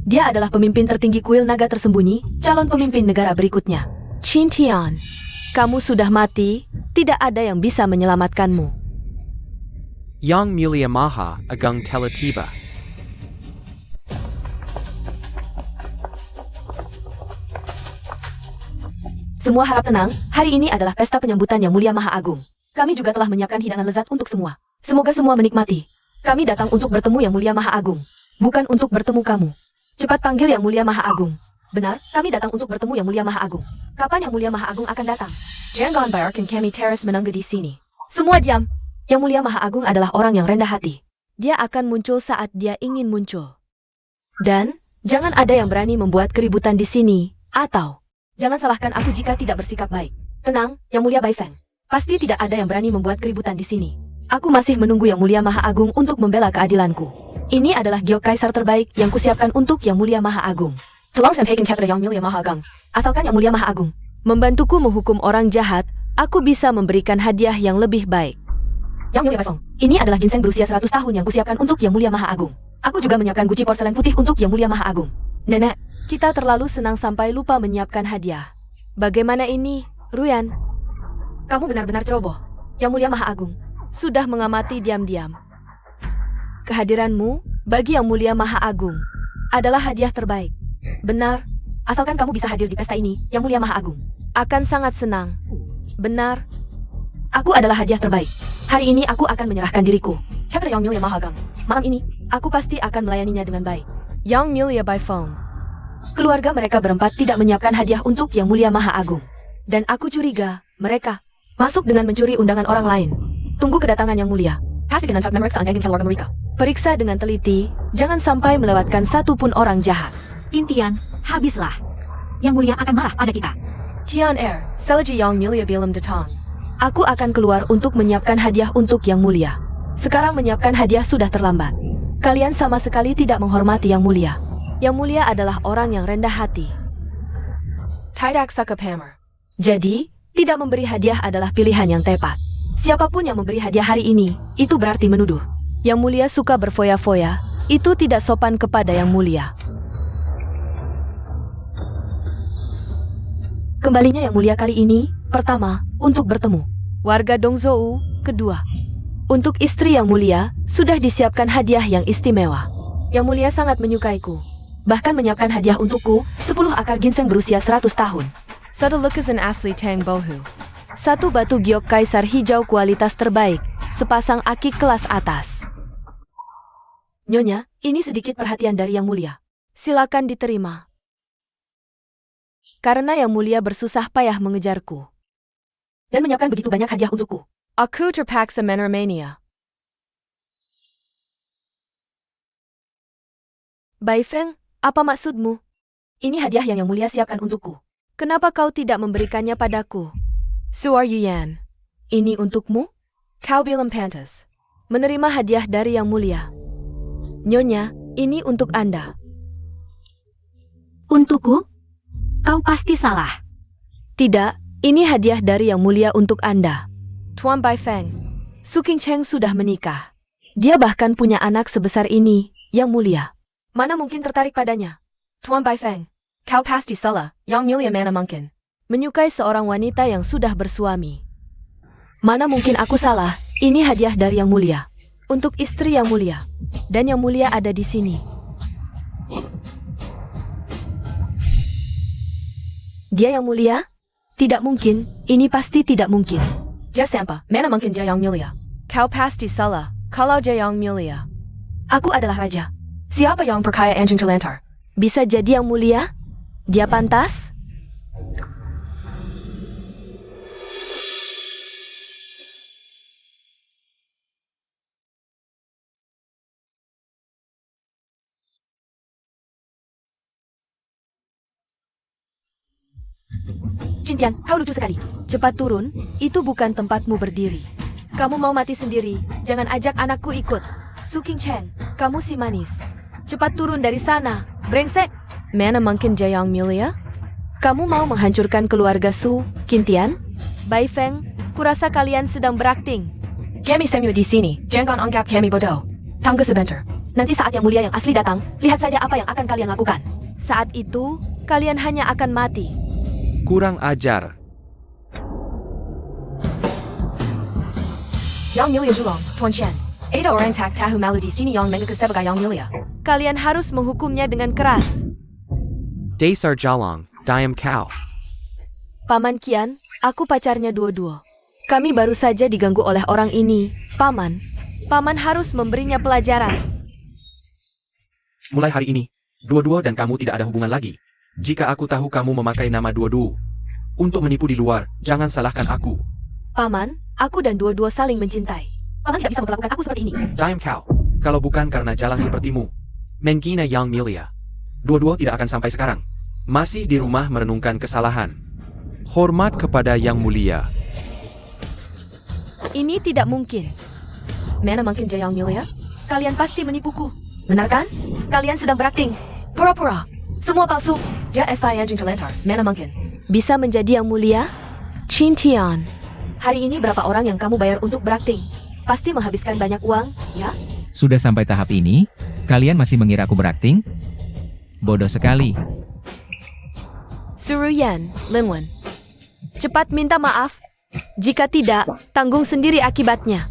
Dia adalah pemimpin tertinggi kuil naga tersembunyi, calon pemimpin negara berikutnya. Qintian, kamu sudah mati, tidak ada yang bisa menyelamatkanmu. Yang Mulia Maha Agung telah tiba. Semua harap tenang, hari ini adalah pesta penyambutan Yang Mulia Maha Agung. Kami juga telah menyiapkan hidangan lezat untuk semua. Semoga semua menikmati. Kami datang untuk bertemu Yang Mulia Maha Agung, bukan untuk bertemu kamu. Cepat panggil Yang Mulia Maha Agung. Benar, kami datang untuk bertemu Yang Mulia Maha Agung. Kapan Yang Mulia Maha Agung akan datang? Jangan biarkan kami teras menunggu di sini. Semua diam. Yang Mulia Maha Agung adalah orang yang rendah hati. Dia akan muncul saat dia ingin muncul. Dan, jangan ada yang berani membuat keributan di sini, atau jangan salahkan aku jika tidak bersikap baik. Tenang, Yang Mulia Bai Feng. Pasti tidak ada yang berani membuat keributan di sini. Aku masih menunggu Yang Mulia Maha Agung untuk membela keadilanku. Ini adalah giok kaisar terbaik yang kusiapkan untuk Yang Mulia Maha Agung. Tolong sampaikan kepada Yang Mulia Maha Agung. Asalkan Yang Mulia Maha Agung membantuku menghukum orang jahat, aku bisa memberikan hadiah yang lebih baik. Yang Mulia Bai Feng, ini adalah ginseng berusia 100 tahun yang kusiapkan untuk Yang Mulia Maha Agung. Aku juga menyiapkan guci porselen putih untuk Yang Mulia Maha Agung. Nenek, kita terlalu senang sampai lupa menyiapkan hadiah. Bagaimana ini, Ruyan? Kamu benar-benar ceroboh. Yang Mulia Maha Agung sudah mengamati diam-diam. Kehadiranmu bagi Yang Mulia Maha Agung adalah hadiah terbaik. Benar, asalkan kamu bisa hadir di pesta ini, Yang Mulia Maha Agung akan sangat senang. Benar, aku adalah hadiah terbaik. Hari ini aku akan menyerahkan diriku kepada Yang Mulia Maha Agung. Malam ini, aku pasti akan melayaninya dengan baik. Yang Mulia Bai Feng. Keluarga mereka berempat tidak menyiapkan hadiah untuk Yang Mulia Maha Agung. Dan aku curiga, mereka masuk dengan mencuri undangan orang lain. Tunggu kedatangan Yang Mulia. Pastikan untuk memeriksa anjing keluarga mereka. Periksa dengan teliti, jangan sampai melewatkan satu pun orang jahat. Kintian, habislah. Yang mulia akan marah pada kita. Tian Er, Selaji Yang Mulia Bilam Datang. Aku akan keluar untuk menyiapkan hadiah untuk Yang Mulia. Sekarang menyiapkan hadiah sudah terlambat. Kalian sama sekali tidak menghormati Yang Mulia. Yang Mulia adalah orang yang rendah hati. Tidak sakap hammer. Jadi, tidak memberi hadiah adalah pilihan yang tepat. Siapapun yang memberi hadiah hari ini, itu berarti menuduh. Yang Mulia suka berfoya-foya, itu tidak sopan kepada Yang Mulia. Kembalinya Yang Mulia kali ini, pertama, untuk bertemu. Warga Dongzhou, kedua. Untuk istri Yang Mulia, sudah disiapkan hadiah yang istimewa. Yang Mulia sangat menyukaiku. Bahkan menyiapkan hadiah untukku, 10 akar ginseng berusia 100 tahun. Satu lukisan asli Tang Bohu. Satu batu giok kaisar hijau kualitas terbaik, sepasang aki kelas atas. Nyonya, ini sedikit perhatian dari Yang Mulia. Silakan diterima. Karena Yang Mulia bersusah payah mengejarku. Dan menyiapkan begitu banyak hadiah untukku. Aku terpaksa menermania. Bai Feng, apa maksudmu? Ini hadiah yang Mulia siapkan untukku. Kenapa kau tidak memberikannya padaku? Suar Yuyan. Ini untukmu? Kau bilang pantas. Menerima hadiah dari Yang Mulia. Nyonya, ini untuk Anda. Untukku? Kau pasti salah. Tidak, ini hadiah dari Yang Mulia untuk Anda. Tuan Bai Feng, Su Qingcheng sudah menikah. Dia bahkan punya anak sebesar ini, Yang Mulia. Mana mungkin tertarik padanya? Tuan Bai Feng, kau pasti salah, Yang Mulia mana mungkin menyukai seorang wanita yang sudah bersuami. Mana mungkin aku salah, ini hadiah dari Yang Mulia. Untuk istri Yang Mulia. Dan Yang Mulia ada di sini. Dia Yang Mulia? Tidak mungkin, ini pasti tidak mungkin. Siapa? Mana mungkin dia Yang Mulia? Kau pasti salah, kalau dia Yang Mulia. Aku adalah raja. Siapa yang perkaya anjing terlantar? Bisa jadi Yang Mulia? Dia pantas? Cintian, kau lucu sekali. Cepat turun, itu bukan tempatmu berdiri. Kamu mau mati sendiri, jangan ajak anakku ikut. Su Qingcheng, kamu si manis. Cepat turun dari sana, brengsek. Mana mungkin dia Yang Mulia? Kamu mau menghancurkan keluarga Su, Kintian? Bai Feng, kurasa kalian sedang berakting. Kami semua di sini, jangan anggap kami bodoh. Tunggu sebentar. Nanti saat Yang Mulia yang asli datang, lihat saja apa yang akan kalian lakukan. Saat itu, kalian hanya akan mati. Kurang ajar. Yang Mulia Zhulong, Tuan Chen. Ada orang tak tahu malu di sini yang mengaku sebagai Yang Mulia. Kalian harus menghukumnya dengan keras. Dasar Jalong, Diam Kau. Paman Kian, aku pacarnya Duo-Duo. Kami baru saja diganggu oleh orang ini, Paman. Paman harus memberinya pelajaran. Mulai hari ini, Duo-Duo dan kamu tidak ada hubungan lagi. Jika aku tahu kamu memakai nama Duo-Duo untuk menipu di luar, jangan salahkan aku. Paman, aku dan Duo-Duo saling mencintai. Paman tidak bisa memperlakukan aku seperti ini. Diam kau. Kalau bukan karena jalan sepertimu, menghina Yang Mulia, Duo-Duo tidak akan sampai sekarang. Masih di rumah merenungkan kesalahan. Hormat kepada Yang Mulia. Ini tidak mungkin. Mana mungkin dia Yang Mulia? Kalian pasti menipuku. Benar kan? Kalian sedang berakting. Pura-pura. Semua palsu. Dia saya anjing terlantar. Mana mungkin? Bisa menjadi Yang Mulia? Cintian. Hari ini berapa orang yang kamu bayar untuk berakting? Pasti menghabiskan banyak uang, ya? Sudah sampai tahap ini, kalian masih mengira aku berakting? Bodoh sekali. Suruyan, Linwen. Cepat minta maaf. Jika tidak, tanggung sendiri akibatnya.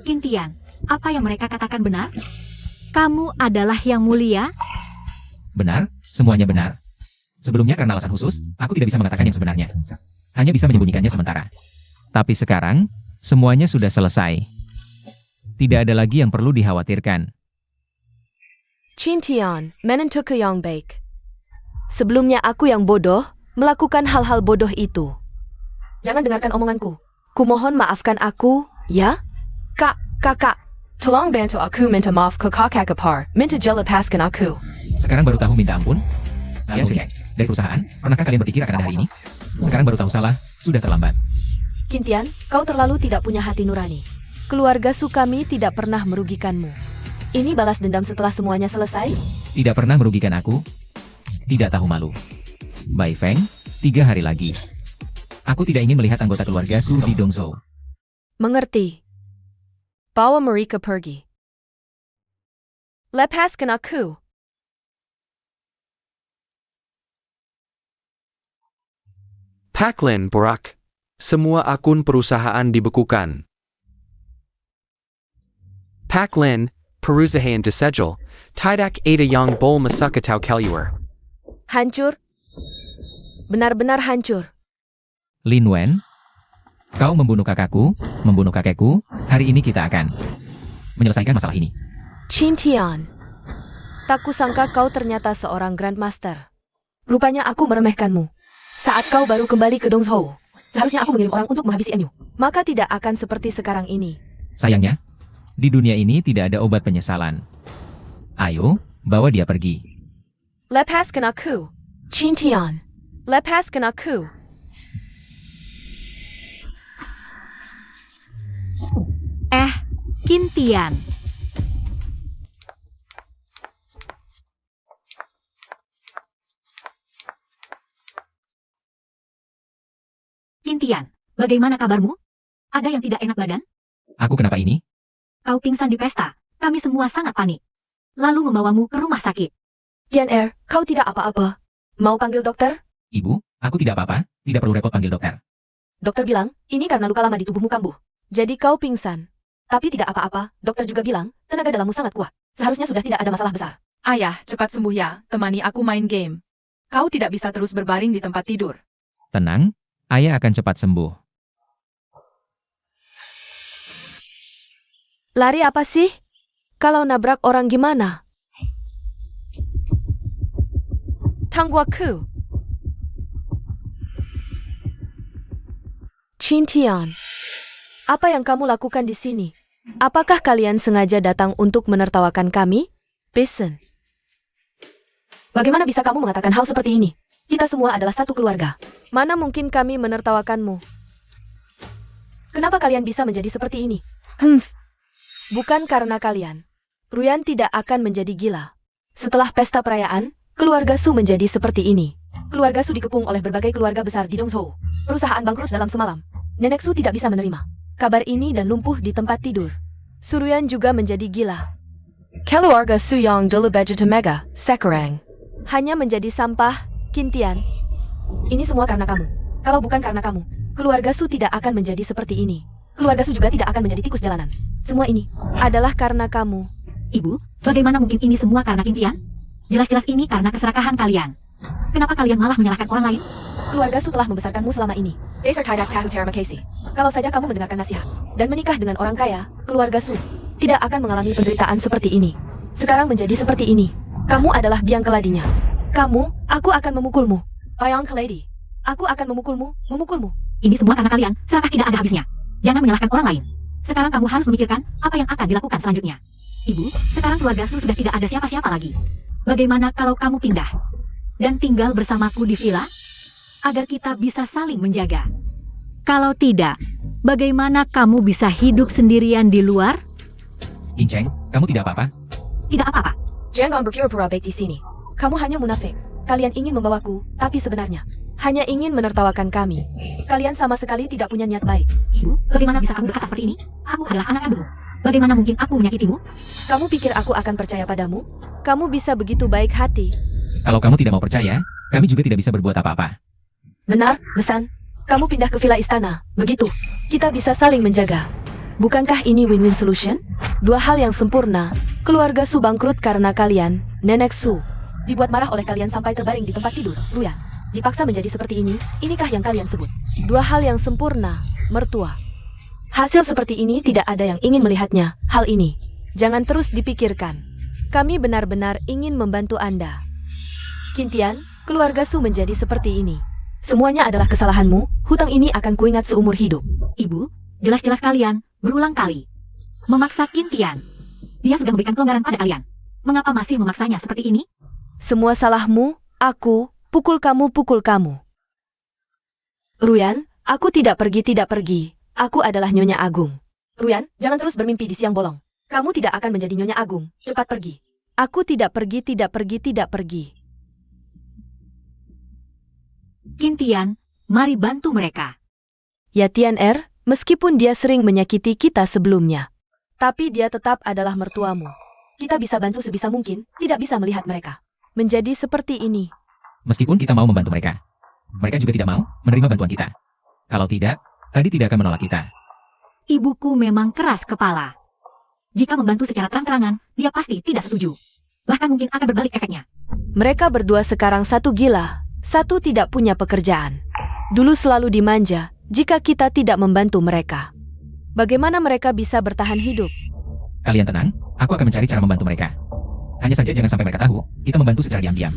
Kintian, apa yang mereka katakan benar? Kamu adalah Yang Mulia? Benar, semuanya benar. Sebelumnya karena alasan khusus, aku tidak bisa mengatakan yang sebenarnya. Hanya bisa menyembunyikannya sementara. Tapi sekarang, semuanya sudah selesai. Tidak ada lagi yang perlu dikhawatirkan. Cintian, menentuku yang baik. Sebelumnya aku yang bodoh, melakukan hal-hal bodoh itu. Jangan dengarkan omonganku. Kumohon maafkan aku, ya? Kakak. Tolong bantu aku minta maaf ke kakak Kapar. Minta jelaskan aku. Sekarang baru tahu minta ampun? Kalian sih, dari perusahaan, pernahkah kalian berpikir akan ada hari ini? Sekarang baru tahu salah, sudah terlambat. Kintian, kau terlalu tidak punya hati nurani. Keluarga Su kami tidak pernah merugikanmu. Ini balas dendam setelah semuanya selesai? Tidak pernah merugikan aku, tidak tahu malu. Bai Feng, 3 hari lagi. Aku tidak ingin melihat anggota keluarga Su di Dongzhou. Mengerti. Bawa mereka pergi. Lepaskan aku. Paklin Borak. Semua akun perusahaan dibekukan. Paklin, perusahaan disegel. Tidak ada yang bol masuk atau keluar. Hancur. Benar-benar hancur. Lin Wen, kau membunuh kakakku, membunuh kakekku, hari ini kita akan menyelesaikan masalah ini. Qin Tian. Tak kusangka kau ternyata seorang Grandmaster. Rupanya aku meremehkanmu. Saat kau baru kembali ke Dongzhou, seharusnya aku mengirim orang untuk menghabisi Enyu. Maka tidak akan seperti sekarang ini. Sayangnya, di dunia ini tidak ada obat penyesalan. Ayo, bawa dia pergi. Lepaskan aku. Qin Tian. Lepaskan aku. Kintian. Kintian, bagaimana kabarmu? Ada yang tidak enak badan? Aku kenapa ini? Kau pingsan di pesta. Kami semua sangat panik. Lalu membawamu ke rumah sakit. Tian kau tidak apa-apa. Mau panggil dokter? Ibu, aku tidak apa-apa, tidak perlu repot panggil dokter. Dokter bilang, ini karena luka lama di tubuhmu kambuh. Jadi kau pingsan. Tapi tidak apa-apa, dokter juga bilang, tenaga dalammu sangat kuat. Seharusnya sudah tidak ada masalah besar. Ayah, cepat sembuh ya, temani aku main game. Kau tidak bisa terus berbaring di tempat tidur. Tenang, ayah akan cepat sembuh. Lari apa sih? Kalau nabrak orang gimana? Tangguh aku. Qin Tian. Apa yang kamu lakukan di sini? Apakah kalian sengaja datang untuk menertawakan kami? Bison. Bagaimana bisa kamu mengatakan hal seperti ini? Kita semua adalah satu keluarga. Mana mungkin kami menertawakanmu? Kenapa kalian bisa menjadi seperti ini? Bukan karena kalian. Ruyan tidak akan menjadi gila. Setelah pesta perayaan, keluarga Su menjadi seperti ini. Keluarga Su dikepung oleh berbagai keluarga besar di Dongzhou. Perusahaan bangkrut dalam semalam. Nenek Su tidak bisa menerima kabar ini dan lumpuh di tempat tidur. Suruyan juga menjadi gila. Keluarga Su yang dulu begitu mega, sekarang hanya menjadi sampah. Kintian, ini semua karena kamu. Kalau bukan karena kamu, keluarga Su tidak akan menjadi seperti ini. Keluarga Su juga tidak akan menjadi tikus jalanan. Semua ini adalah karena kamu. Ibu, bagaimana mungkin ini semua karena Kintian? Jelas-jelas ini karena keserakahan kalian. Kenapa kalian malah menyalahkan orang lain? Keluarga Su telah membesarkanmu selama ini. Dasar tidak tahu cara makasih. Kalau saja kamu mendengarkan nasihat dan menikah dengan orang kaya, keluarga Su tidak akan mengalami penderitaan seperti ini. Sekarang menjadi seperti ini. Kamu adalah biang keladinya. Aku akan memukulmu. Biang keladi. Aku akan memukulmu. Ini semua karena kalian, serakah tidak ada habisnya. Jangan menyalahkan orang lain. Sekarang kamu harus memikirkan apa yang akan dilakukan selanjutnya. Ibu, sekarang keluarga Su sudah tidak ada siapa-siapa lagi. Bagaimana kalau kamu pindah dan tinggal bersamaku di villa? Agar kita bisa saling menjaga. Kalau tidak, bagaimana kamu bisa hidup sendirian di luar? Incheng, kamu tidak apa-apa? Tidak apa-apa. Jangan berpura-pura baik di sini. Kamu hanya munafik. Kalian ingin membawaku, tapi sebenarnya hanya ingin menertawakan kami. Kalian sama sekali tidak punya niat baik. Ibu, bagaimana bisa kamu berkata seperti ini? Aku adalah anak kandungmu. Bagaimana mungkin aku menyakitimu? Kamu pikir aku akan percaya padamu? Kamu bisa begitu baik hati. Kalau kamu tidak mau percaya, kami juga tidak bisa berbuat apa-apa. Benar, Besan. Kamu pindah ke villa istana. Begitu. Kita bisa saling menjaga. Bukankah ini win-win solution? Dua hal yang sempurna. Keluarga Su bangkrut karena kalian, Nenek Su dibuat marah oleh kalian sampai terbaring di tempat tidur. Ruyan dipaksa menjadi seperti ini. Inikah yang kalian sebut? Dua hal yang sempurna, mertua. Hasil seperti ini tidak ada yang ingin melihatnya. Hal ini jangan terus dipikirkan. Kami benar-benar ingin membantu Anda. Kintian, keluarga Su menjadi seperti ini. Semuanya adalah kesalahanmu, hutang ini akan kuingat seumur hidup. Ibu, jelas-jelas kalian berulang kali memaksa Qintian. Dia sudah memberikan kelonggaran pada kalian. Mengapa masih memaksanya seperti ini? Semua salahmu, aku, pukul kamu. Ruyan, aku tidak pergi. Aku adalah Nyonya Agung. Ruyan, jangan terus bermimpi di siang bolong. Kamu tidak akan menjadi Nyonya Agung. Cepat pergi. Aku tidak pergi. Qintian, mari bantu mereka. Ya Tian-er, meskipun dia sering menyakiti kita sebelumnya. Tapi dia tetap adalah mertuamu. Kita bisa bantu sebisa mungkin, tidak bisa melihat mereka menjadi seperti ini. Meskipun kita mau membantu mereka, mereka juga tidak mau menerima bantuan kita. Kalau tidak, tadi tidak akan menolak kita. Ibuku memang keras kepala. Jika membantu secara terang-terangan, dia pasti tidak setuju. Bahkan mungkin akan berbalik efeknya. Mereka berdua sekarang satu gila, satu tidak punya pekerjaan. Dulu selalu dimanja, jika kita tidak membantu mereka. Bagaimana mereka bisa bertahan hidup? Kalian tenang, aku akan mencari cara membantu mereka. Hanya saja jangan sampai mereka tahu, kita membantu secara diam-diam.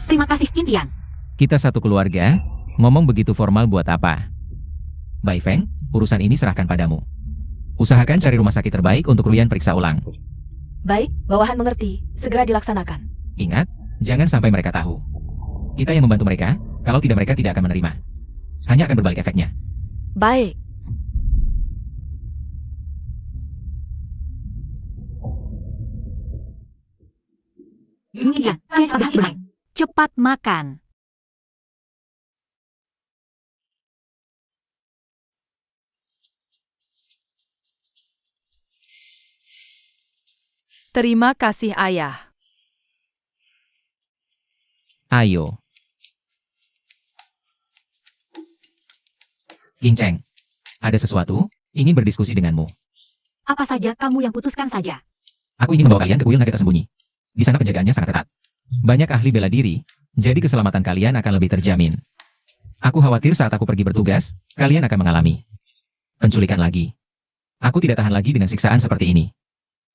Terima kasih, Qintian. Kita satu keluarga, ngomong begitu formal buat apa? Bai Feng, urusan ini serahkan padamu. Usahakan cari rumah sakit terbaik untuk Ruyan periksa ulang. Baik, bawahan mengerti. Segera dilaksanakan. Ingat, jangan sampai mereka tahu. Kita yang membantu mereka, kalau tidak mereka tidak akan menerima. Hanya akan berbalik efeknya. Baik. Qintian, kalian sudah bermain. Cepat makan. Terima kasih, Ayah. Ayo. Ginceng, ada sesuatu, ingin berdiskusi denganmu. Apa saja kamu yang putuskan saja. Aku ingin membawa kalian ke kuil naga tersembunyi. Di sana penjagaannya sangat ketat. Banyak ahli bela diri, jadi keselamatan kalian akan lebih terjamin. Aku khawatir saat aku pergi bertugas, kalian akan mengalami penculikan lagi. Aku tidak tahan lagi dengan siksaan seperti ini.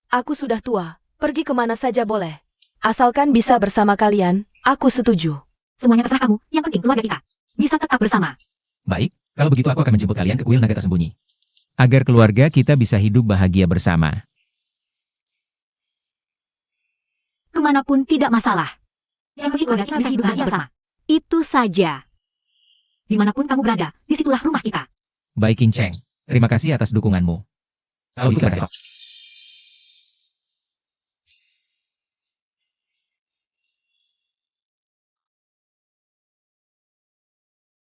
Aku sudah tua, pergi kemana saja boleh. Asalkan bisa bersama kalian, aku setuju. Semuanya terserah kamu, yang penting keluarga kita bisa tetap bersama. Baik, kalau begitu aku akan menjemput kalian ke kuil naga tersembunyi. Agar keluarga kita bisa hidup bahagia bersama. Kemanapun tidak masalah. Yang penting keluarga kita bisa hidup bahagia bersama. Itu saja. Dimanapun kamu berada, disitulah rumah kita. Baik Ginceng, terima kasih atas dukunganmu. Kalau begitu besok.